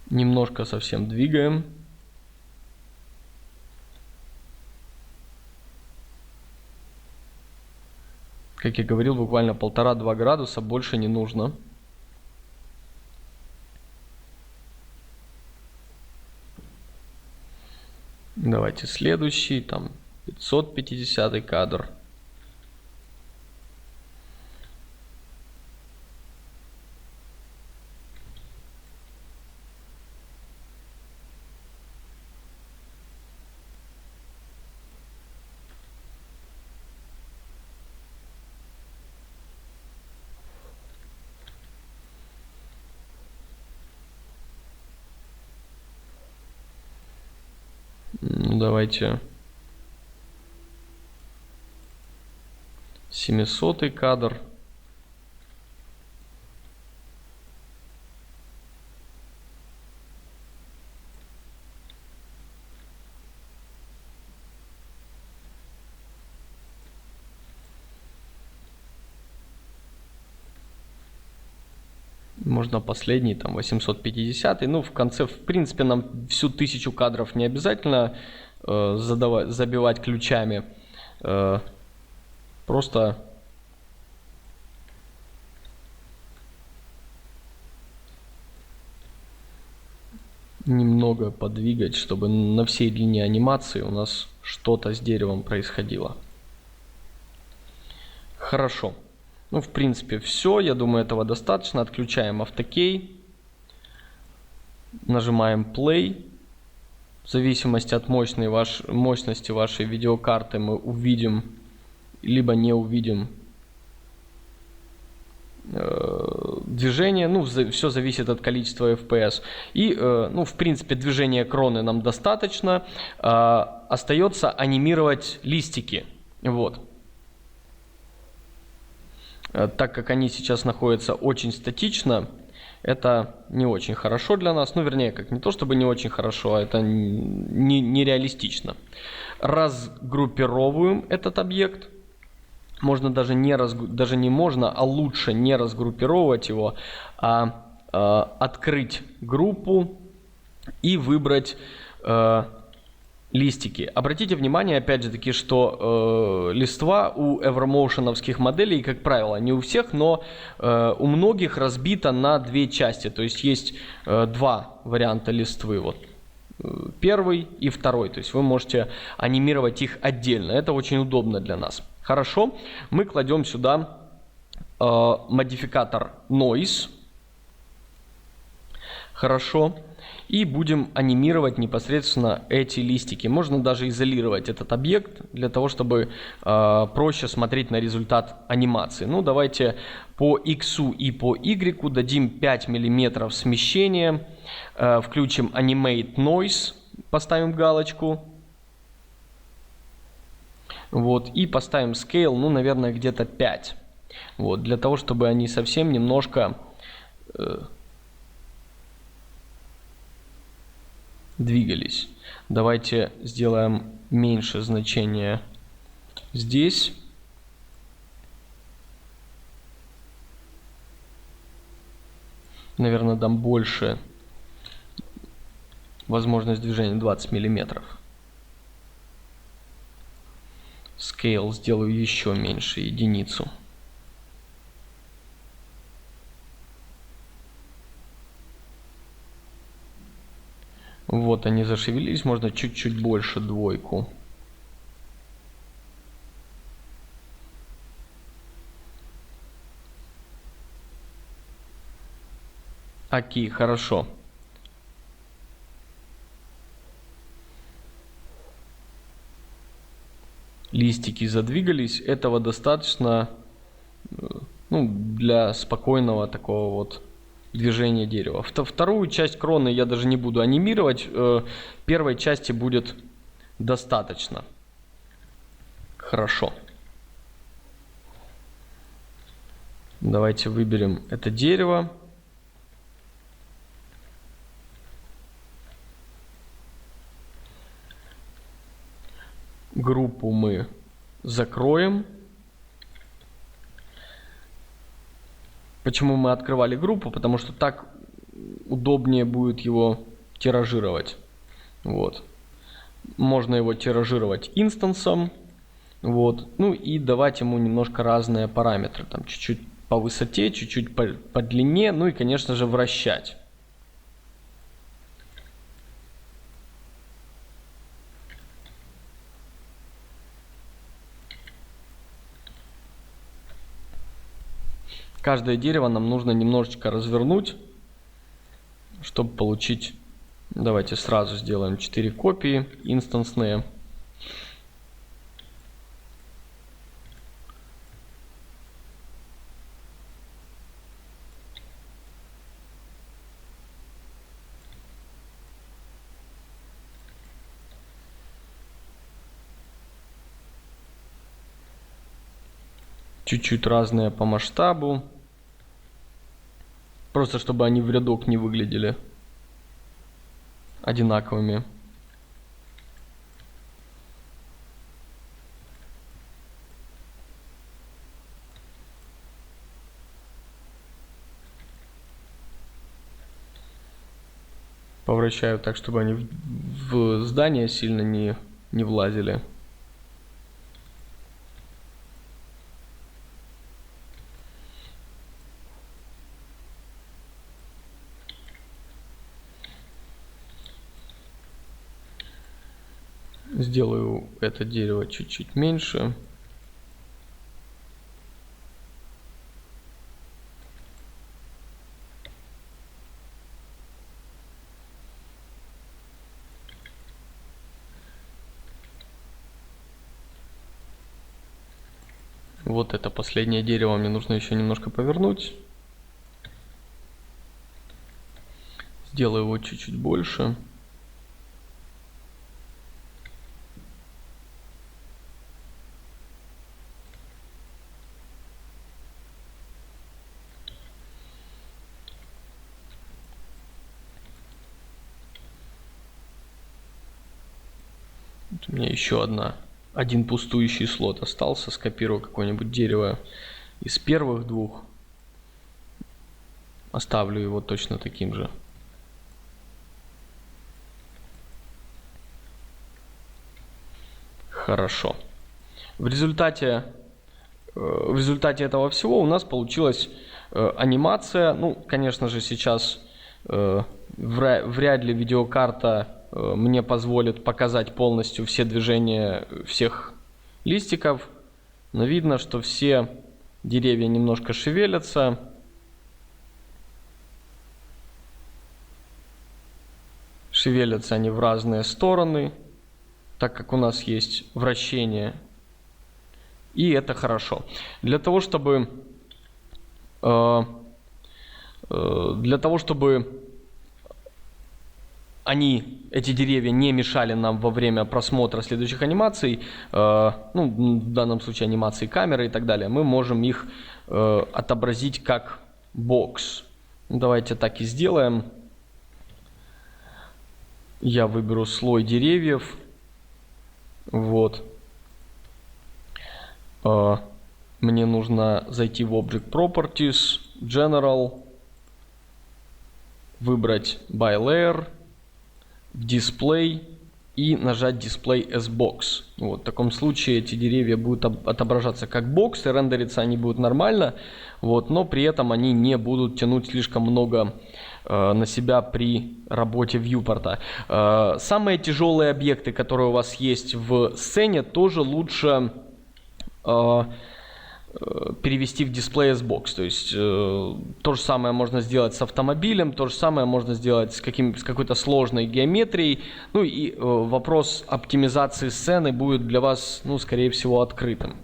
Немножко совсем двигаем. Как я говорил, буквально 1,5-2 градуса, больше не нужно. Давайте следующий, там 550 кадр. Давайте 700 кадр. Можно последний, там 850. Ну, в конце, в принципе, нам всю 1000 кадров не обязательно забивать ключами. Просто немного подвигать, чтобы на всей длине анимации у нас что-то с деревом происходило. Хорошо. Ну, в принципе, все. Я думаю, этого достаточно. Отключаем автокей. Нажимаем Play. В зависимости от мощности вашей видеокарты мы увидим, либо не увидим движение. Ну, все зависит от количества FPS. И, ну, в принципе, движения кроны нам достаточно. Остается анимировать листики. Вот. Так как они сейчас находятся очень статично, это не очень хорошо для нас. Ну, вернее, как не то чтобы не очень хорошо, а это нереалистично. Разгруппировываем этот объект. Можно даже не можно, а лучше не разгруппировать его, а открыть группу и выбрать листики. Обратите внимание, опять же таки, что листва у эвромоушеновских моделей, как правило, не у всех, но у многих разбита на две части. То есть есть два варианта листвы. Вот. Первый и второй. То есть вы можете анимировать их отдельно. Это очень удобно для нас. Хорошо. Мы кладем сюда модификатор Noise. Хорошо. И будем анимировать непосредственно эти листики. Можно даже изолировать этот объект для того, чтобы проще смотреть на результат анимации. Ну, давайте по X и по Y дадим 5 мм смещения. Включим Animate Noise. Поставим галочку. Вот, и поставим Scale, ну, наверное, где-то 5. Вот, для того, чтобы они совсем немножко двигались. Давайте сделаем меньше значение здесь. Наверное, дам больше возможность движения 20 мм. Scale сделаю еще меньше, единицу. Вот они зашевелились, можно чуть-чуть больше, двойку. Окей, хорошо. Листики задвигались, этого достаточно, ну, для спокойного такого вот движения дерева. Вторую часть кроны я даже не буду анимировать, первой части будет достаточно. Хорошо. Давайте выберем это дерево. Группу мы закроем. Почему мы открывали группу? Потому что так удобнее будет его тиражировать. Вот. Можно его тиражировать инстансом. Вот. Ну и давать ему немножко разные параметры. Там чуть-чуть по высоте, чуть-чуть по длине. Ну и, конечно же, вращать. Каждое дерево нам нужно немножечко развернуть, чтобы получить... Давайте сразу сделаем 4 копии инстансные. Чуть-чуть разные по масштабу. Просто чтобы они в рядок не выглядели одинаковыми. Повращаю так, чтобы они в здание сильно не не влазили. Сделаю это дерево чуть-чуть меньше. Вот это последнее дерево мне нужно еще немножко повернуть. Сделаю его чуть-чуть больше. Вот у меня еще один пустующий слот остался. Скопирую какое-нибудь дерево из первых двух. Оставлю его точно таким же. Хорошо. В результате этого всего у нас получилась анимация. Ну, конечно же, сейчас вряд ли видеокарта мне позволит показать полностью все движения всех листиков. Но видно, что все деревья немножко шевелятся. Шевелятся они в разные стороны, так как у нас есть вращение. И это хорошо. Для того, чтобы эти деревья не мешали нам во время просмотра следующих анимаций, ну, в данном случае анимации камеры и так далее, мы можем их отобразить как бокс. Давайте так и сделаем. Я выберу слой деревьев. Вот. Мне нужно зайти в Object Properties, General, выбрать By Layer, Display и нажать Display as Box. Вот, в таком случае эти деревья будут отображаться как бокс, и рендериться они будут нормально, вот, но при этом они не будут тянуть слишком много на себя при работе вьюпорта. Самые тяжелые объекты, которые у вас есть в сцене, тоже лучше перевести в Display as Box. То есть то же самое можно сделать с автомобилем, то же самое можно сделать с какой-то сложной геометрией. Ну и вопрос оптимизации сцены будет для вас, ну, скорее всего, открытым.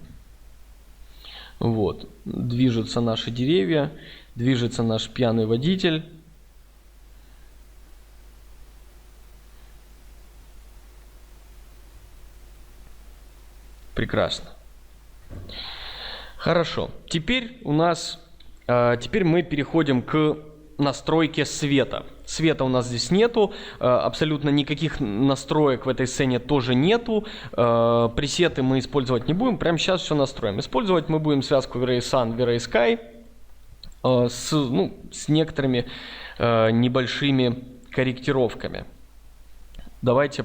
Вот. Движутся наши деревья, движется наш пьяный водитель. Прекрасно. Хорошо. Теперь мы переходим к настройке света. Света у нас здесь нету, абсолютно никаких настроек в этой сцене тоже нету. Пресеты мы использовать не будем, прямо сейчас все настроим. Использовать мы будем связку V-Ray Sun, V-Ray Sky с некоторыми небольшими корректировками. Давайте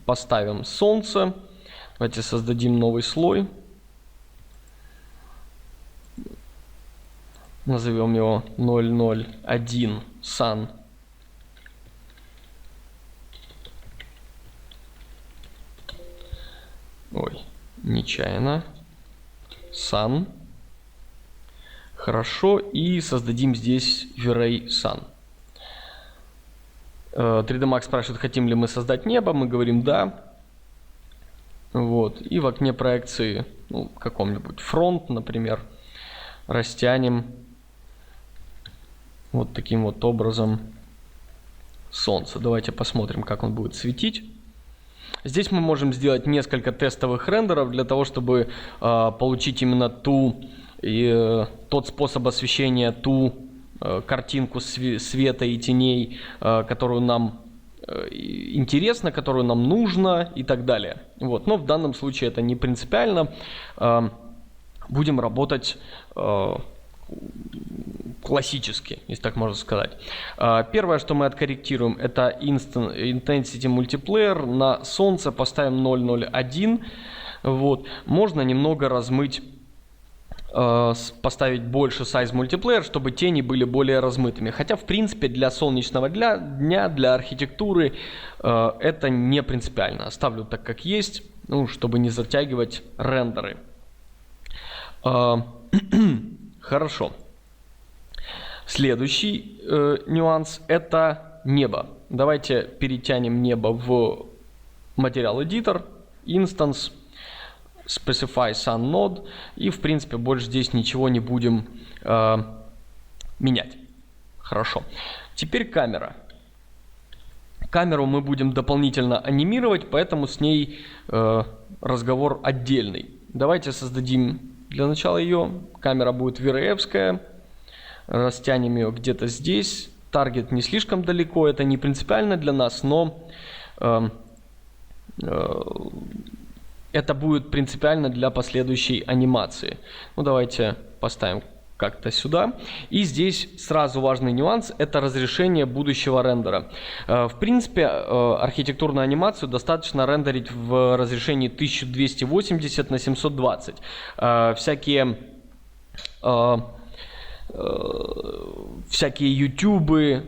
поставим солнце. Давайте создадим новый слой. Назовем его 001 Sun. Ой, нечаянно. Sun. Хорошо. И создадим здесь V-Ray Sun. 3D Max спрашивает, хотим ли мы создать небо. Мы говорим да. Вот. И в окне проекции, ну, каком-нибудь фронт, например, растянем вот таким вот образом солнце. Давайте посмотрим, как он будет светить. Здесь мы можем сделать несколько тестовых рендеров для того, чтобы получить именно тот способ освещения, ту картинку света и теней, которую нам интересно, которую нам нужно и так далее. Вот. Но в данном случае это не принципиально. Будем работать классически, если так можно сказать. Первое, что мы откорректируем, это Intensity Multiplayer. На солнце поставим 0.01. Вот. Можно немного размыть, поставить больше size multiplayer, чтобы тени были более размытыми. Хотя, в принципе, для солнечного дня, для архитектуры это не принципиально. Оставлю так, как есть, ну, чтобы не затягивать рендеры. Хорошо. Следующий нюанс – это небо. Давайте перетянем небо в Material Editor, Instance, Specify Sun Node, и в принципе больше здесь ничего не будем менять. Хорошо. Теперь камера. Камеру мы будем дополнительно анимировать, поэтому с ней разговор отдельный. Давайте создадим для начала ее. Камера будет VRF-ская. Растянем ее где-то здесь. Таргет не слишком далеко, это не принципиально для нас, но это будет принципиально для последующей анимации. Ну, давайте поставим как-то сюда. И здесь сразу важный нюанс – это разрешение будущего рендера. В принципе, архитектурную анимацию достаточно рендерить в разрешении 1280 на 720. Всякие ютубы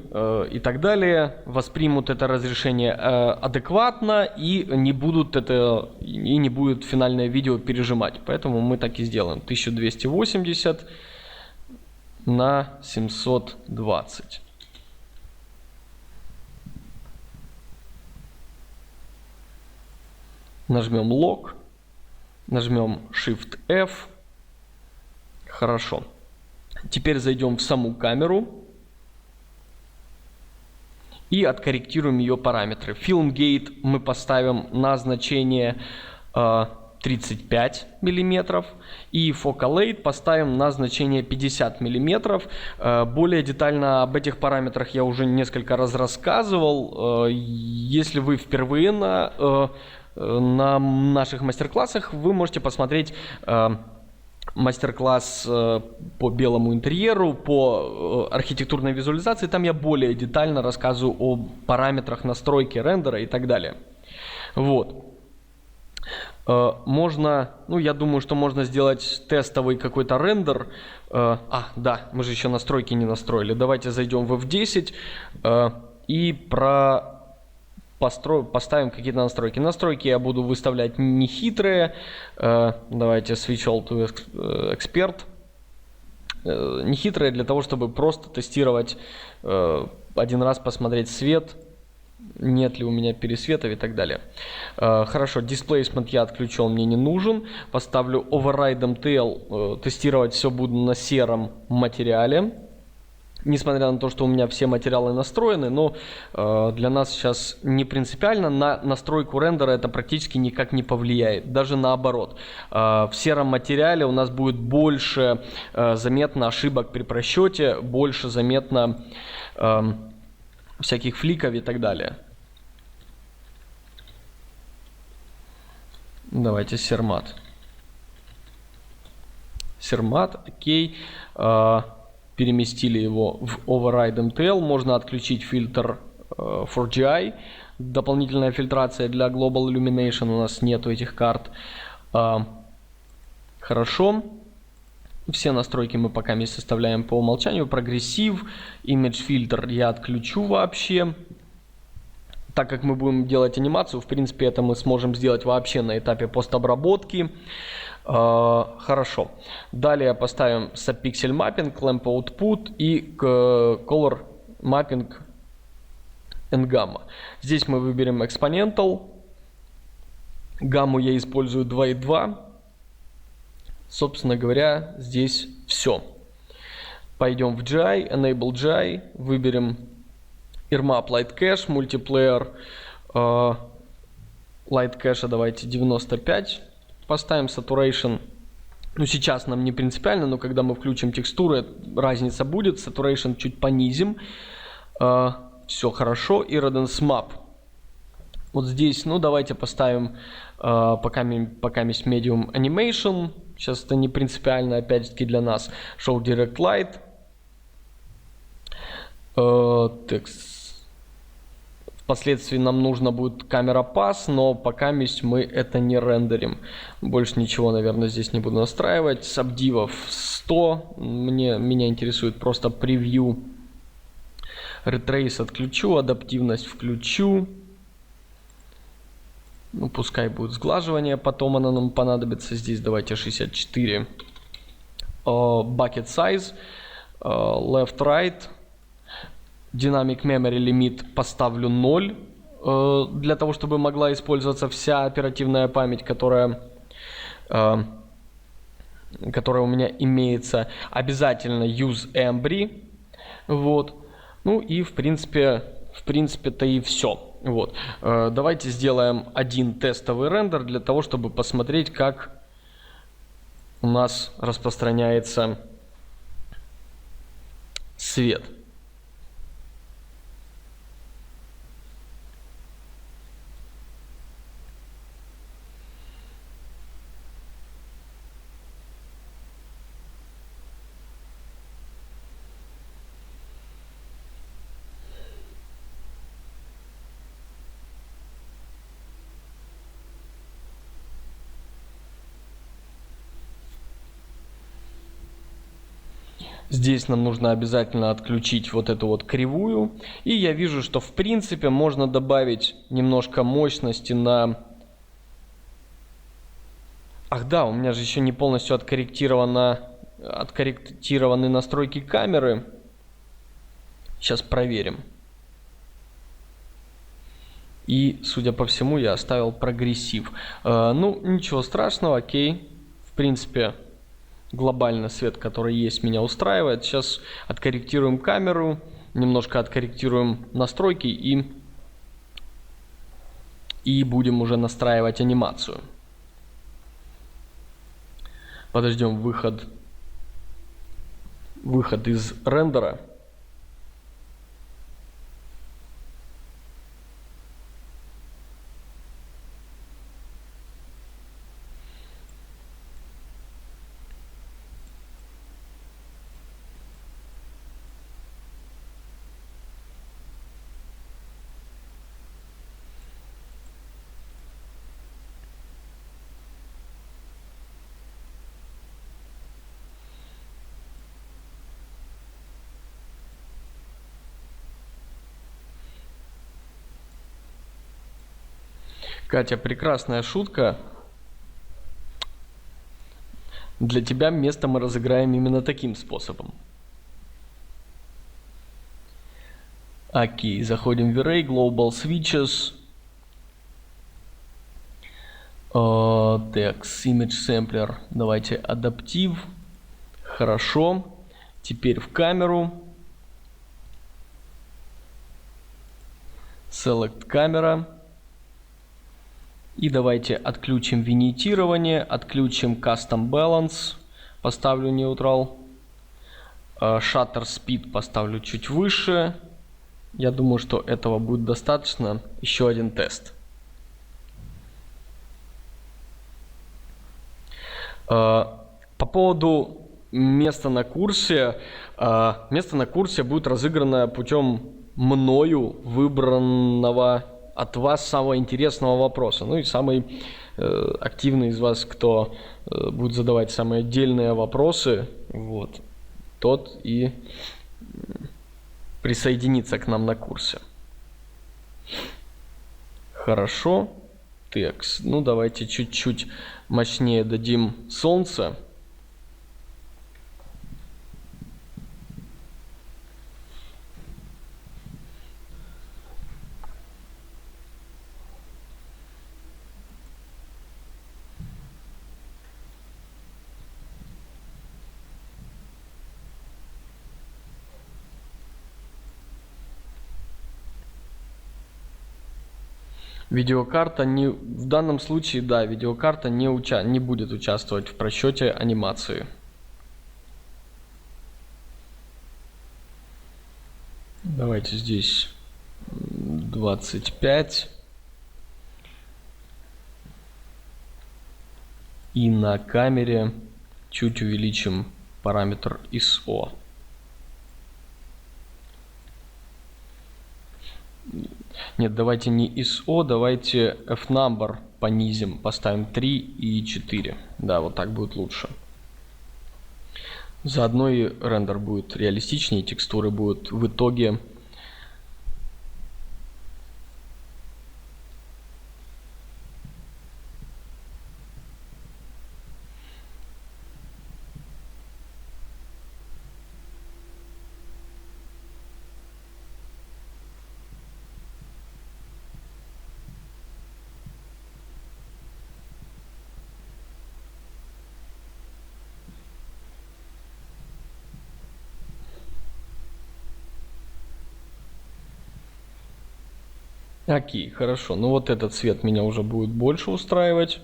и так далее воспримут это разрешение адекватно и не будет финальное видео пережимать. Поэтому мы так и сделаем. 1280 на 720. Нажмем Lock. Нажмем Shift-F. Хорошо. Теперь зайдем в саму камеру и откорректируем ее параметры. Film Gate мы поставим на значение 35 мм и Focal Length поставим на значение 50 мм. Более детально об этих параметрах я уже несколько раз рассказывал. Если вы впервые на наших мастер-классах, вы можете посмотреть мастер-класс по белому интерьеру, по архитектурной визуализации. Там я более детально рассказываю о параметрах настройки рендера и так далее. Вот. Можно, ну, я думаю, что можно сделать тестовый какой-то рендер. Да, мы же еще настройки не настроили. Давайте зайдем в F10 и поставим какие-то настройки. Настройки я буду выставлять нехитрые. Давайте Switch All to Expert. Нехитрые для того, чтобы просто тестировать, один раз посмотреть свет, нет ли у меня пересветов и так далее. Хорошо, Displacement я отключил, мне не нужен. Поставлю Override MTL. Тестировать все буду на сером материале. Несмотря на то, что у меня все материалы настроены, но для нас сейчас не принципиально. На настройку рендера это практически никак не повлияет. Даже наоборот. В сером материале у нас будет больше заметно ошибок при просчете, больше заметно всяких фликов и так далее. Давайте сермат. Сермат, окей. Переместили его в Override MTL. Можно отключить фильтр for GI. Дополнительная фильтрация для Global Illumination. У нас нету этих карт. Хорошо. Все настройки мы пока не составляем по умолчанию. Прогрессив, Image фильтр я отключу вообще. Так как мы будем делать анимацию, в принципе, это мы сможем сделать вообще на этапе постобработки. Хорошо. Далее поставим Subpixel Mapping, Clamp Output и Color Mapping and Gamma. Здесь мы выберем Exponential. Гамму я использую 2.2. Собственно говоря, здесь все. Пойдем в GI, Enable GI, выберем IRMAP Light Cache, Multiplayer Light Cache, давайте 95. Поставим Saturation. Ну, сейчас нам не принципиально, но когда мы включим текстуры, разница будет. Saturation чуть понизим. Все хорошо. И Redance Map. Вот здесь, ну, давайте поставим пока Medium Animation. Сейчас это не принципиально, опять-таки, для нас. Show Direct Light. Впоследствии нам нужно будет камера пас, но пока мы это не рендерим. Больше ничего, наверное, здесь не буду настраивать. Subdiv 100. Меня интересует просто превью. Retrace отключу, адаптивность включу. Ну, пускай будет сглаживание, потом оно нам понадобится. Здесь давайте 64. Bucket size. Left, right. Dynamic Memory Limit поставлю 0. Для того, чтобы могла использоваться вся оперативная память, которая у меня имеется. Обязательно use Embry. Вот. Ну и в принципе-то и все. Вот. Давайте сделаем один тестовый рендер для того, чтобы посмотреть, как у нас распространяется свет. Здесь нам нужно обязательно отключить вот эту вот кривую. И я вижу, что в принципе можно добавить немножко мощности на... Ах да, у меня же еще не полностью откорректированы настройки камеры. Сейчас проверим. И, судя по всему, я оставил прогрессив. Ну, ничего страшного, окей. В принципе... Глобально свет, который есть, меня устраивает. Сейчас откорректируем камеру, немножко откорректируем настройки и будем уже настраивать анимацию. Подождем выход из рендера. Катя, прекрасная шутка. Для тебя место мы разыграем именно таким способом. Окей, заходим в Array, Global Switches. Так, Image Sampler. Давайте адаптив. Хорошо. Теперь в камеру. Select камера. И давайте отключим винитирование, отключим Custom Balance, поставлю Neutral. Shutter Speed поставлю чуть выше. Я думаю, что этого будет достаточно. Еще один тест. По поводу места на курсе. Место на курсе будет разыграно путем мною выбранного от вас самого интересного вопроса. Ну и самый активный из вас, кто будет задавать самые отдельные вопросы, вот, тот и присоединится к нам на курсе. Хорошо. Так, ну давайте чуть-чуть мощнее дадим солнце. Видеокарта в данном случае, да, видеокарта не будет участвовать в просчете анимации. Давайте здесь 25. И на камере чуть увеличим параметр ISO. Нет, давайте не ISO, давайте F-number понизим, поставим 3 и 4. Да, вот так будет лучше. Заодно и рендер будет реалистичнее, текстуры будут в итоге окей, хорошо. Ну вот этот цвет меня уже будет больше устраивать.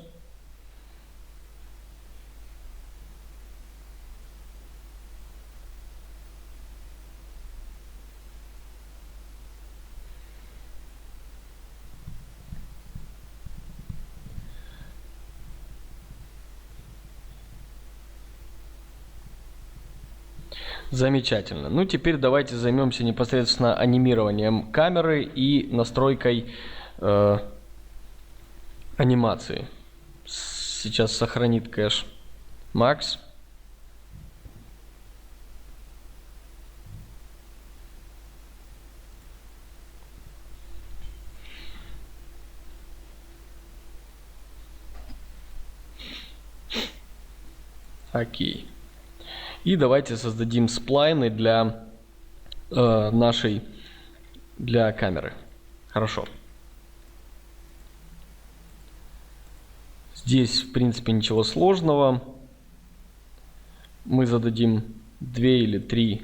Замечательно. Ну теперь давайте займемся непосредственно анимированием камеры и настройкой анимации. Сейчас сохранит кэш Макс. Окей. И давайте создадим сплайны для для камеры. Хорошо. Здесь, в принципе, ничего сложного. Мы зададим 2 или 3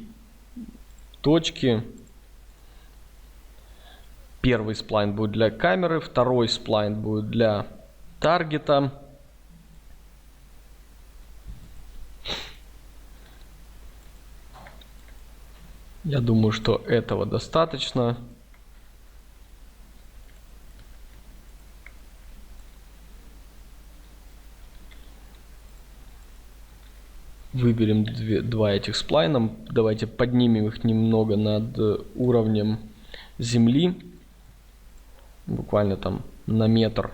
точки. Первый сплайн будет для камеры, второй сплайн будет для таргета. Я думаю, что этого достаточно. Выберем два этих сплайна. Давайте поднимем их немного над уровнем земли. Буквально там на метр.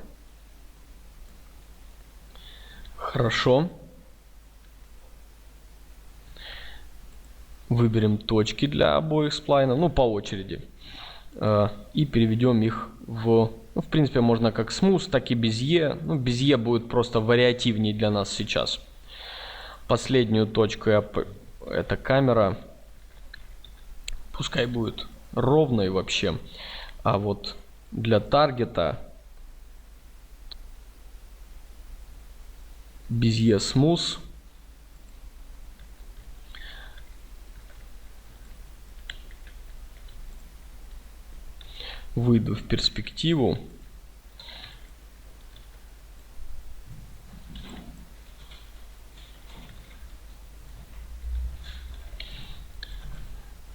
Хорошо. Выберем точки для обоих сплайнов, ну, по очереди. И переведем их в принципе, можно как смуз, так и безе. Ну, безе будет просто вариативнее для нас сейчас. Последнюю точку это камера. Пускай будет ровной вообще. А вот для таргета безе смуз. Выйду в перспективу.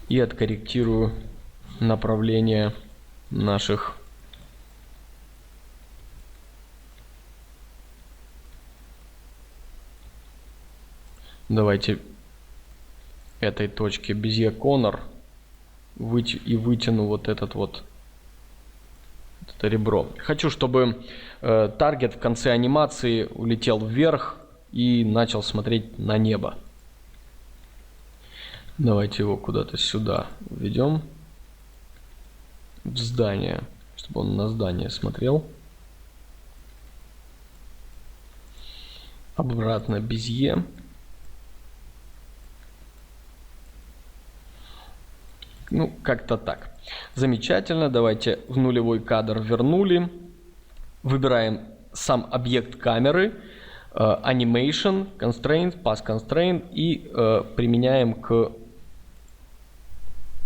И откорректирую направление наших давайте этой точке безе конор и вытяну вот этот вот это ребро. Хочу, чтобы таргет в конце анимации улетел вверх и начал смотреть на небо. Давайте его куда-то сюда введем. В здание, чтобы он на здание смотрел. Обратно безе. Ну, как-то так. Замечательно. Давайте в нулевой кадр вернули. Выбираем сам объект камеры. Animation, Constraint, Path Constraint. И применяем к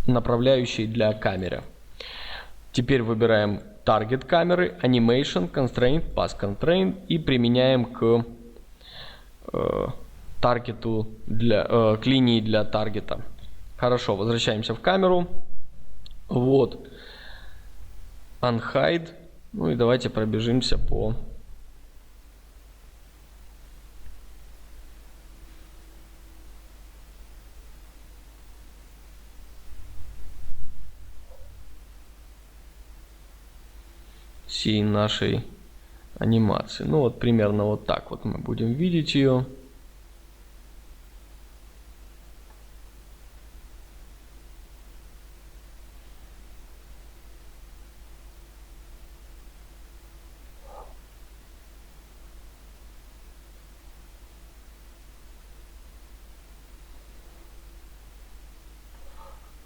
направляющей для камеры. Теперь выбираем Target камеры, Animation, Constraint, Path Constraint. И применяем к таргету к линии для таргета. Хорошо, возвращаемся в камеру. Вот. Unhide. Ну и давайте пробежимся по всей нашей анимации. Ну вот примерно вот так вот мы будем видеть ее.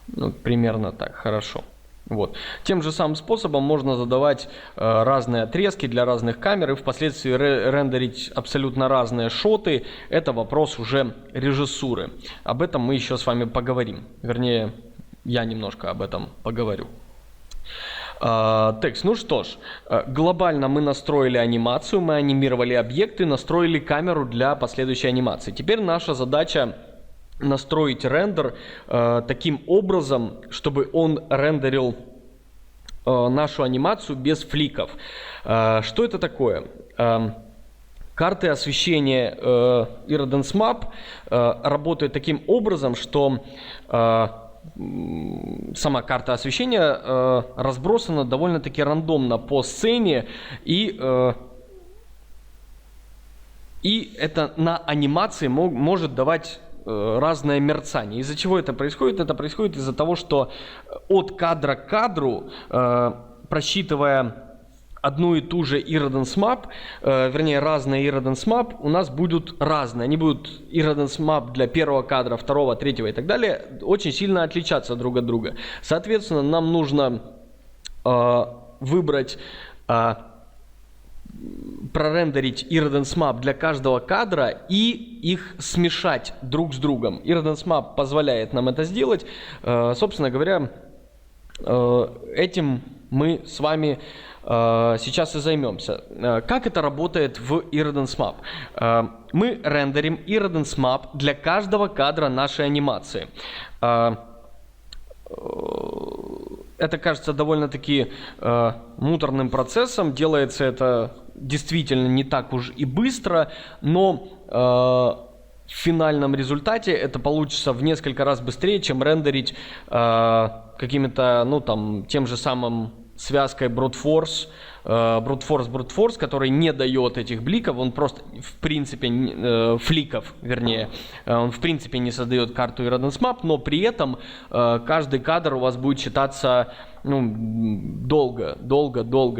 Ну, примерно так, хорошо. Вот. Тем же самым способом можно задавать разные отрезки для разных камер и впоследствии рендерить абсолютно разные шоты. Это вопрос уже режиссуры. Об этом мы еще с вами поговорим. Вернее, я немножко об этом поговорю. Текст. Ну что ж, глобально мы настроили анимацию, мы анимировали объекты, настроили камеру для последующей анимации. Теперь наша задача настроить рендер таким образом, чтобы он рендерил нашу анимацию без фликов. Что это такое? Карты освещения Iridance Map работают таким образом, что сама карта освещения разбросана довольно-таки рандомно по сцене, и это на анимации может давать разное мерцание. Из-за чего это происходит? Это происходит из-за того, что от кадра к кадру, просчитывая одну и ту же Iridance Map, вернее разные Iridance Map, у нас будут разные. Они будут Iridance Map для первого кадра, второго, третьего и так далее очень сильно отличаться друг от друга. Соответственно, нам нужно выбрать, прорендерить Iridance Map для каждого кадра и их смешать друг с другом. Iridance Map позволяет нам это сделать. Собственно говоря, этим мы с вами сейчас и займемся. Как это работает в Iridance Map? Мы рендерим Iridance Map для каждого кадра нашей анимации. Это кажется довольно-таки муторным процессом. Делается это действительно не так уж и быстро, но в финальном результате это получится в несколько раз быстрее, чем рендерить какими-то, ну там, тем же самым связкой Brute Force, который не дает этих бликов, он просто в принципе, фликов, вернее, он в принципе не создает карту Iridance Map, но при этом каждый кадр у вас будет считаться, ну, долго,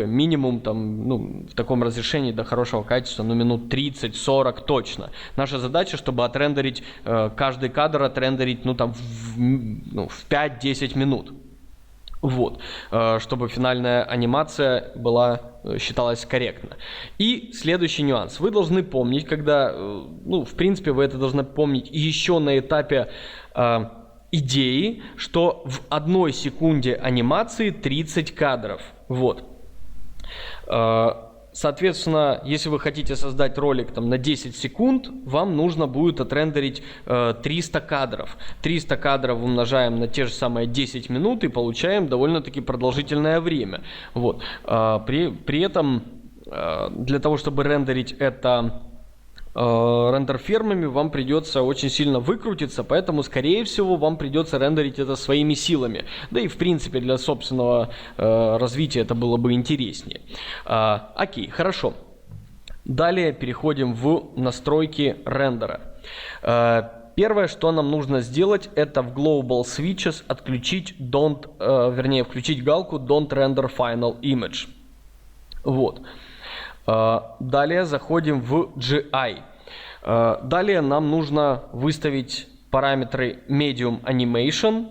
минимум там, ну, в таком разрешении до хорошего качества, ну, минут 30-40 точно. Наша задача, чтобы отрендерить каждый кадр, отрендерить, ну, там, в 5-10 минут. Вот, чтобы финальная анимация считалась корректно. И следующий нюанс. Вы должны помнить, когда, ну, в принципе, вы это должны помнить еще на этапе идеи, что в 1 секунде анимации 30 кадров. Вот. Соответственно, если вы хотите создать ролик там, на 10 секунд, вам нужно будет отрендерить 300 кадров. 300 кадров умножаем на те же самые 10 минут и получаем довольно-таки продолжительное время. Вот. При этом, для того, чтобы рендерить это рендер-фермами, вам придется очень сильно выкрутиться, поэтому, скорее всего, вам придется рендерить это своими силами. Да и, в принципе, для собственного развития это было бы интереснее. Окей, хорошо. Далее переходим в настройки рендера. Первое, что нам нужно сделать, это в Global Switches включить галку Don't Render Final Image. Вот. Далее заходим в GI. Далее нам нужно выставить параметры Medium Animation.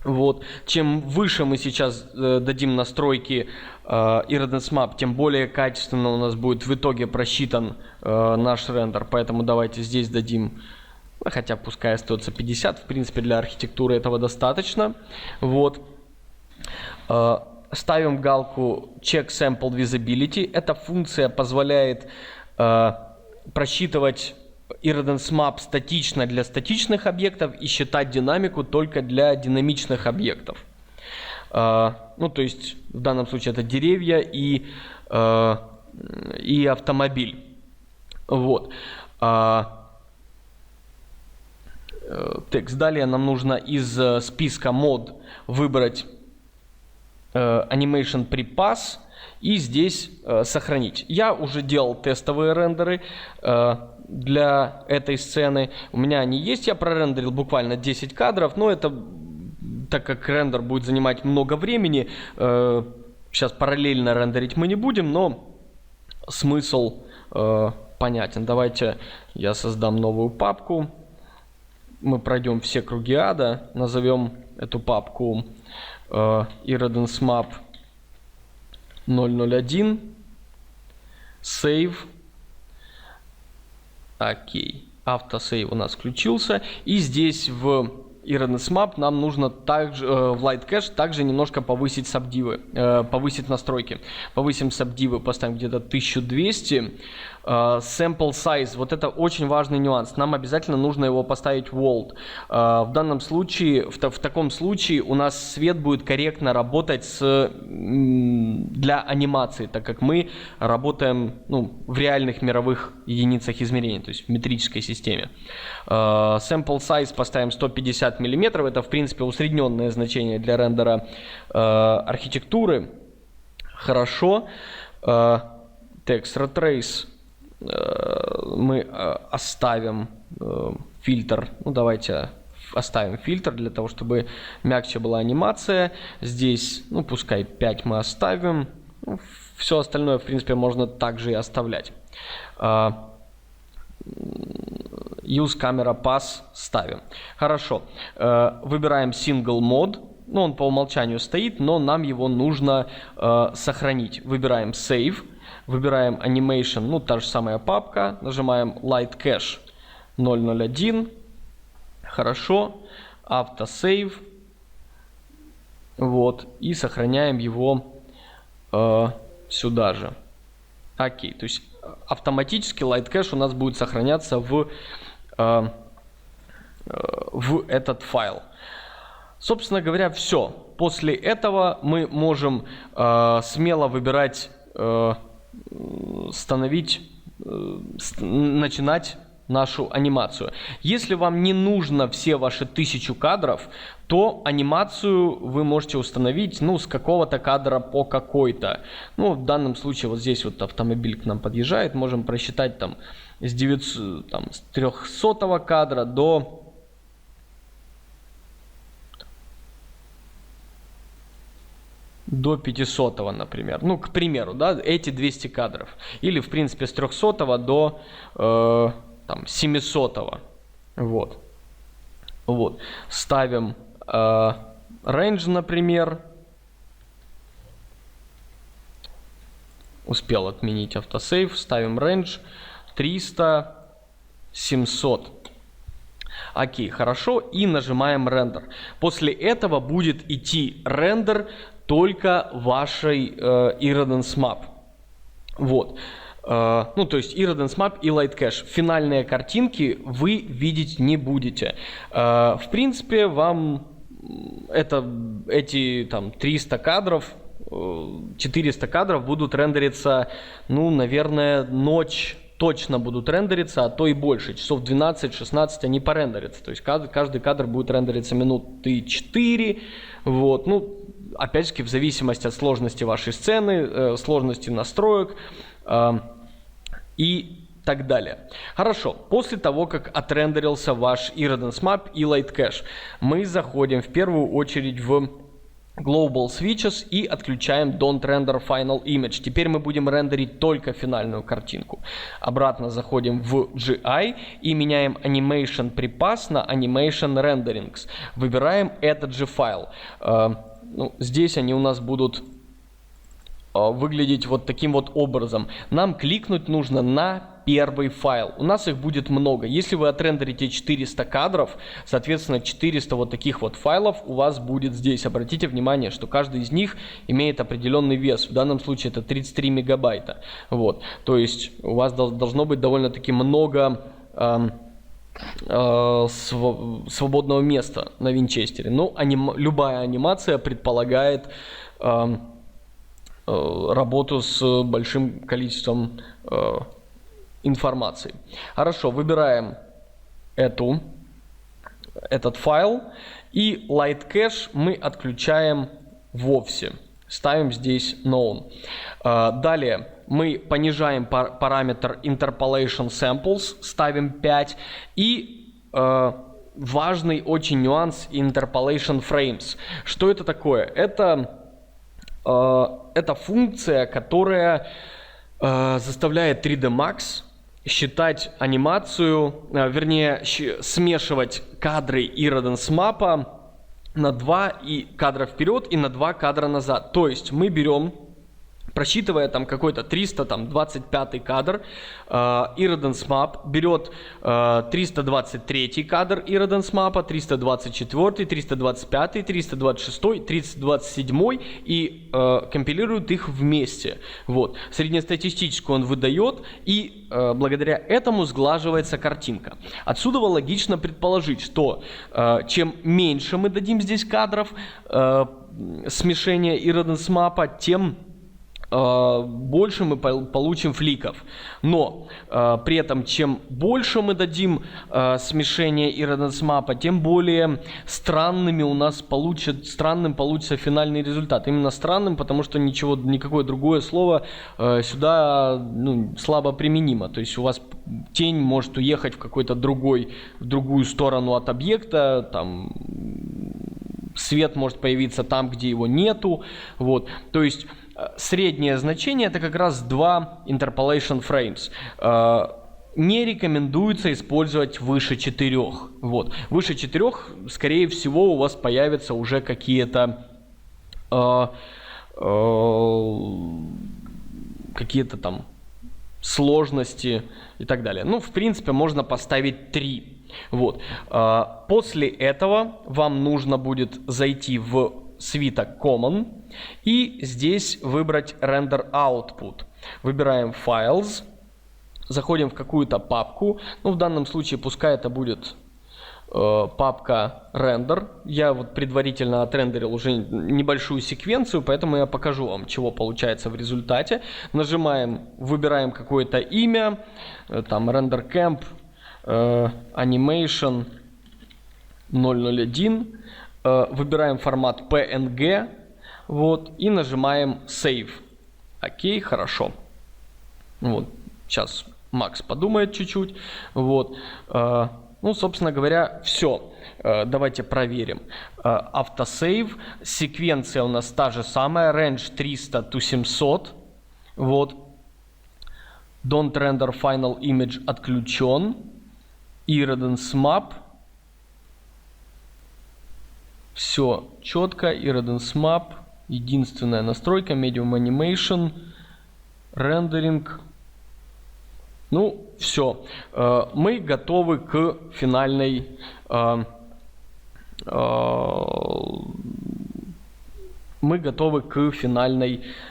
Вот. Чем выше мы сейчас дадим настройки Iridance Map, тем более качественно у нас будет в итоге просчитан наш рендер. Поэтому давайте здесь дадим, хотя пускай остается 50, в принципе для архитектуры этого достаточно. Вот. Ставим галку Check Sample Visibility. Эта функция позволяет просчитывать Iridance Map статично для статичных объектов и считать динамику только для динамичных объектов. Ну, то есть в данном случае это деревья и автомобиль. Вот. Текст. Далее нам нужно из списка мод выбрать Animation Prepass и здесь сохранить. Я уже делал тестовые рендеры для этой сцены. У меня они есть, я прорендерил буквально 10 кадров, но это, так как рендер будет занимать много времени, сейчас параллельно рендерить мы не будем, но смысл понятен. Давайте я создам новую папку. Мы пройдем все круги ада, назовем эту папку iRendance 001, Save. Окей, автосейв у нас включился. И здесь в iRendance нам нужно также в Light Cache также немножко повысить сабдивы, повысить настройки. Повысим сабдивы, поставим где-то 1200. Sample size, вот это очень важный нюанс. Нам обязательно нужно его поставить в world. В данном случае, в таком случае у нас свет будет корректно работать для анимации, так как мы работаем в реальных мировых единицах измерения, то есть в метрической системе. Sample size поставим 150 мм. Это, в принципе, усредненное значение для рендера архитектуры. Хорошо. Text Retrace мы оставим фильтр. Давайте оставим фильтр для того, чтобы мягче была анимация. Здесь, пускай 5 мы оставим. Все остальное, в принципе, можно также и оставлять. Use Camera Pass ставим. Хорошо. Выбираем Single Mode. Он по умолчанию стоит, но нам его нужно сохранить. Выбираем Save. Выбираем Animation, та же самая папка. Нажимаем Light Cache 001. Хорошо. Автосейв. Вот. И сохраняем его сюда же. Окей. То есть автоматически Light Cache у нас будет сохраняться в этот файл. Собственно говоря, все. После этого мы можем смело выбирать, начинать нашу анимацию. Если вам не нужно все ваши 1000 кадров, то анимацию вы можете установить с какого-то кадра по какой-то. В данном случае вот здесь вот автомобиль к нам подъезжает, можем просчитать с 300 кадра до 500, например. К примеру, эти 200 кадров. Или, в принципе, с 300 до 700. Вот. Ставим range, например. Успел отменить автосейв. Ставим range 300, 700. Окей, хорошо. И нажимаем рендер. После этого будет идти рендер только вашей iRendance Map. Вот. То есть iRendance Map и Light Cache. Финальные картинки вы видеть не будете. В принципе, вам эти 300 кадров, 400 кадров будут рендериться, наверное, ночь точно будут рендериться, а то и больше. Часов 12-16 они порендерятся. То есть каждый кадр будет рендериться минуты 4. Вот. Опять-таки, в зависимости от сложности вашей сцены, сложности настроек и так далее. Хорошо. После того, как отрендерился ваш iRendance Map и Light Cache, мы заходим в первую очередь в Global Switches и отключаем Don't Render Final Image. Теперь мы будем рендерить только финальную картинку. Обратно заходим в GI и меняем Animation Prepass на Animation Renderings. Выбираем этот же файл. Здесь они у нас будут выглядеть вот таким вот образом. Нам кликнуть нужно на первый файл. У нас их будет много. Если вы отрендерите 400 кадров, соответственно, 400 вот таких вот файлов у вас будет здесь. Обратите внимание, что каждый из них имеет определенный вес. В данном случае это 33 мегабайта. Вот. То есть у вас должно быть довольно-таки много свободного места на винчестере. Любая анимация предполагает работу с большим количеством информации. Хорошо, выбираем этот файл и Light Cache мы отключаем вовсе. ставим здесь known. Далее мы понижаем параметр interpolation samples, ставим 5. И важный очень нюанс interpolation frames. Что это такое? Это функция, которая заставляет 3D Max считать анимацию, вернее, смешивать кадры Iridance Map на 2 кадра вперед и на 2 кадра назад. То есть мы берем, просчитывая там какой-то 325 кадр, Iridance Map берет 323 кадр Iridance Map, 324, 325, 326, 327 и компилирует их вместе. Вот. Среднестатистическую он выдает, и благодаря этому сглаживается картинка. Отсюда логично предположить, что чем меньше мы дадим здесь кадров смешения Iridance Map, тем больше мы получим фликов. Но при этом, чем больше мы дадим смешения Iridance Map, тем более странным получится финальный результат. Именно странным, потому что никакое другое слово сюда слабо применимо. То есть у вас тень может уехать в другую сторону от объекта, там свет может появиться там, где его нету. Вот. То есть среднее значение это как раз 2 interpolation frames. Не рекомендуется использовать выше 4. Вот. Выше 4, скорее всего, у вас появятся уже какие-то там сложности и так далее. Ну, в принципе, можно поставить 3. Вот. После этого вам нужно будет зайти в свиток Common и здесь выбрать Render Output. Выбираем Files, заходим в какую-то папку. Ну, в данном случае пускай это будет папка Render. Я вот предварительно отрендерил уже небольшую секвенцию, поэтому я покажу вам, чего получается в результате. Нажимаем, выбираем какое-то имя, там Render Camp, Animation 001. Выбираем формат PNG, вот, и нажимаем Save. Окей, хорошо. Вот, сейчас Макс подумает чуть-чуть. Вот, ну, собственно говоря, все. Давайте проверим. Автосейв. Секвенция у нас та же самая. Range 300 to 700. Вот. Don't render final image отключен. Iridance Map. Все четко. Iridance Map. Единственная настройка. Medium Animation. Rendering. Ну, все. Мы готовы к финальной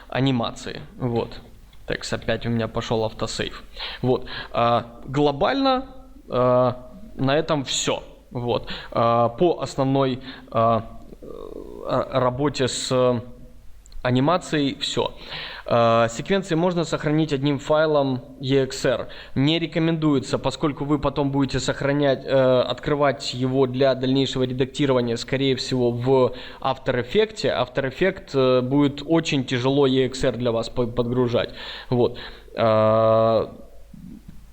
анимации. Вот. Так, опять у меня пошел автосейв. Вот. Глобально на этом все. Вот. По основной работе с анимацией все. Секвенции можно сохранить одним файлом EXR. Не рекомендуется, поскольку вы потом будете открывать его для дальнейшего редактирования, скорее всего, в After Effects. After Effects будет очень тяжело EXR для вас подгружать. Вот.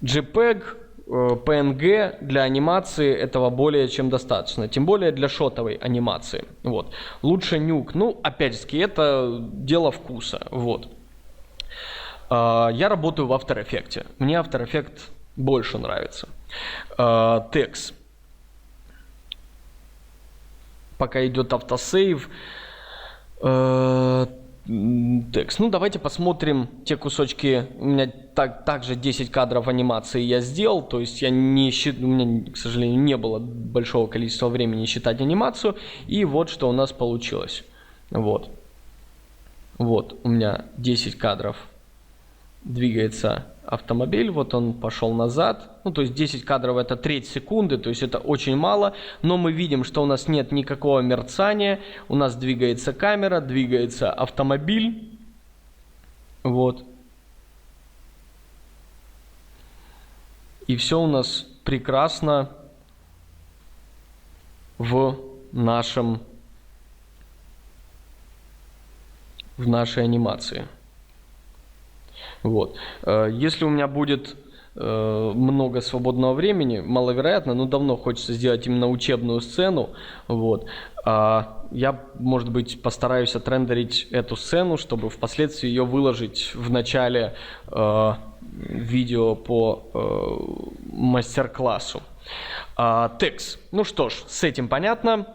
JPEG, PNG для анимации этого более чем достаточно. Тем более для шотовой анимации. Вот. Лучше Nuke. Ну, опять-таки, это дело вкуса. Вот. Я работаю в After Effects. Мне After Effects больше нравится. Text. Пока идет автосейв. Текст. Ну, давайте посмотрим те кусочки. У меня также 10 кадров анимации я сделал. То есть у меня, к сожалению, не было большого количества времени считать анимацию. И вот что у нас получилось. Вот. Вот у меня 10 кадров. Двигается автомобиль, вот он пошел назад. Ну, то есть 10 кадров это треть секунды, то есть это очень мало. Но мы видим, что у нас нет никакого мерцания. У нас двигается камера, двигается автомобиль. Вот. И все у нас прекрасно в нашем в нашей анимации. Вот. Если у меня будет много свободного времени, маловероятно, но давно хочется сделать именно учебную сцену. Вот. Я, может быть, постараюсь отрендерить эту сцену, чтобы впоследствии ее выложить в начале видео по мастер-классу. Текст. Ну что ж, с этим понятно.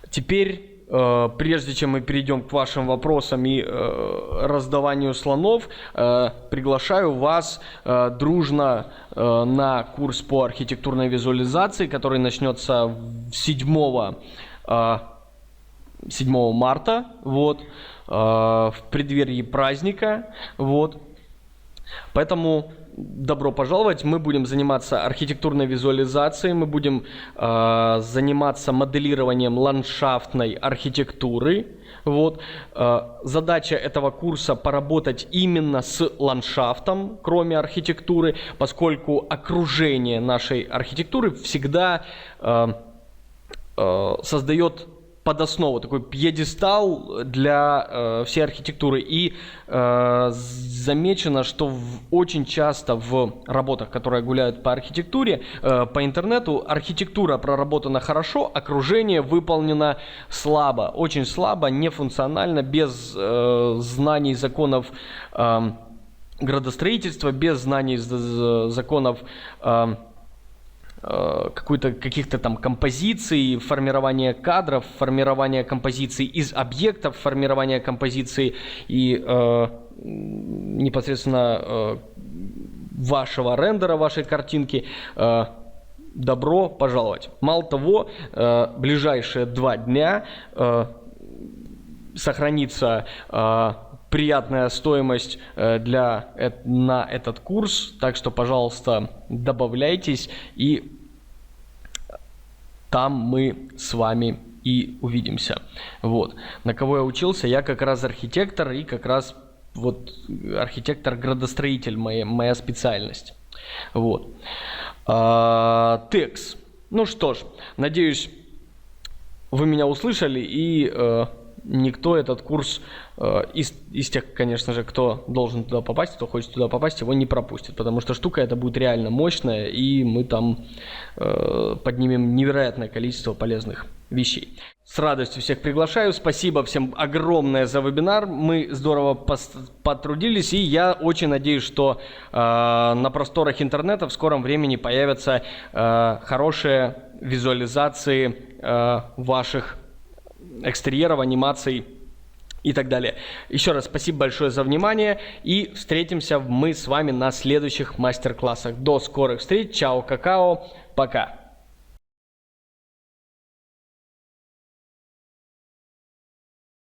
Теперь, прежде чем мы перейдем к вашим вопросам и раздаванию слонов, приглашаю вас дружно на курс по архитектурной визуализации, который начнется 7 марта, вот, в преддверии праздника. Вот. Поэтому добро пожаловать. Мы будем заниматься архитектурной визуализацией, мы будем заниматься моделированием ландшафтной архитектуры. Вот. Задача этого курса поработать именно с ландшафтом, кроме архитектуры, поскольку окружение нашей архитектуры всегда создает подоснову, такой пьедестал для всей архитектуры. И замечено, что очень часто в работах, которые гуляют по архитектуре, по интернету, архитектура проработана хорошо, окружение выполнено слабо, очень слабо, нефункционально, без знаний законов градостроительства, без знаний законов каких-то там композиций, формирования кадров, формирования композиций из объектов, формирования композиций и непосредственно вашего рендера, вашей картинки. Добро пожаловать. Мало того, ближайшие 2 дня сохранится приятная стоимость на этот курс, так что, пожалуйста, добавляйтесь, и там мы с вами и увидимся. Вот. На кого я учился? Я как раз архитектор, и как раз вот архитектор-градостроитель моя специальность. Вот. Текст. Ну что ж, надеюсь, вы меня услышали, и никто этот курс из тех, конечно же, кто должен туда попасть, кто хочет туда попасть, его не пропустит, потому что штука эта будет реально мощная, и мы там поднимем невероятное количество полезных вещей. С радостью всех приглашаю. Спасибо всем огромное за вебинар. Мы здорово потрудились, и я очень надеюсь, что на просторах интернета в скором времени появятся хорошие визуализации ваших экстерьеров, анимаций и так далее. Еще раз спасибо большое за внимание, и встретимся мы с вами на следующих мастер-классах. До скорых встреч, чао, какао, пока.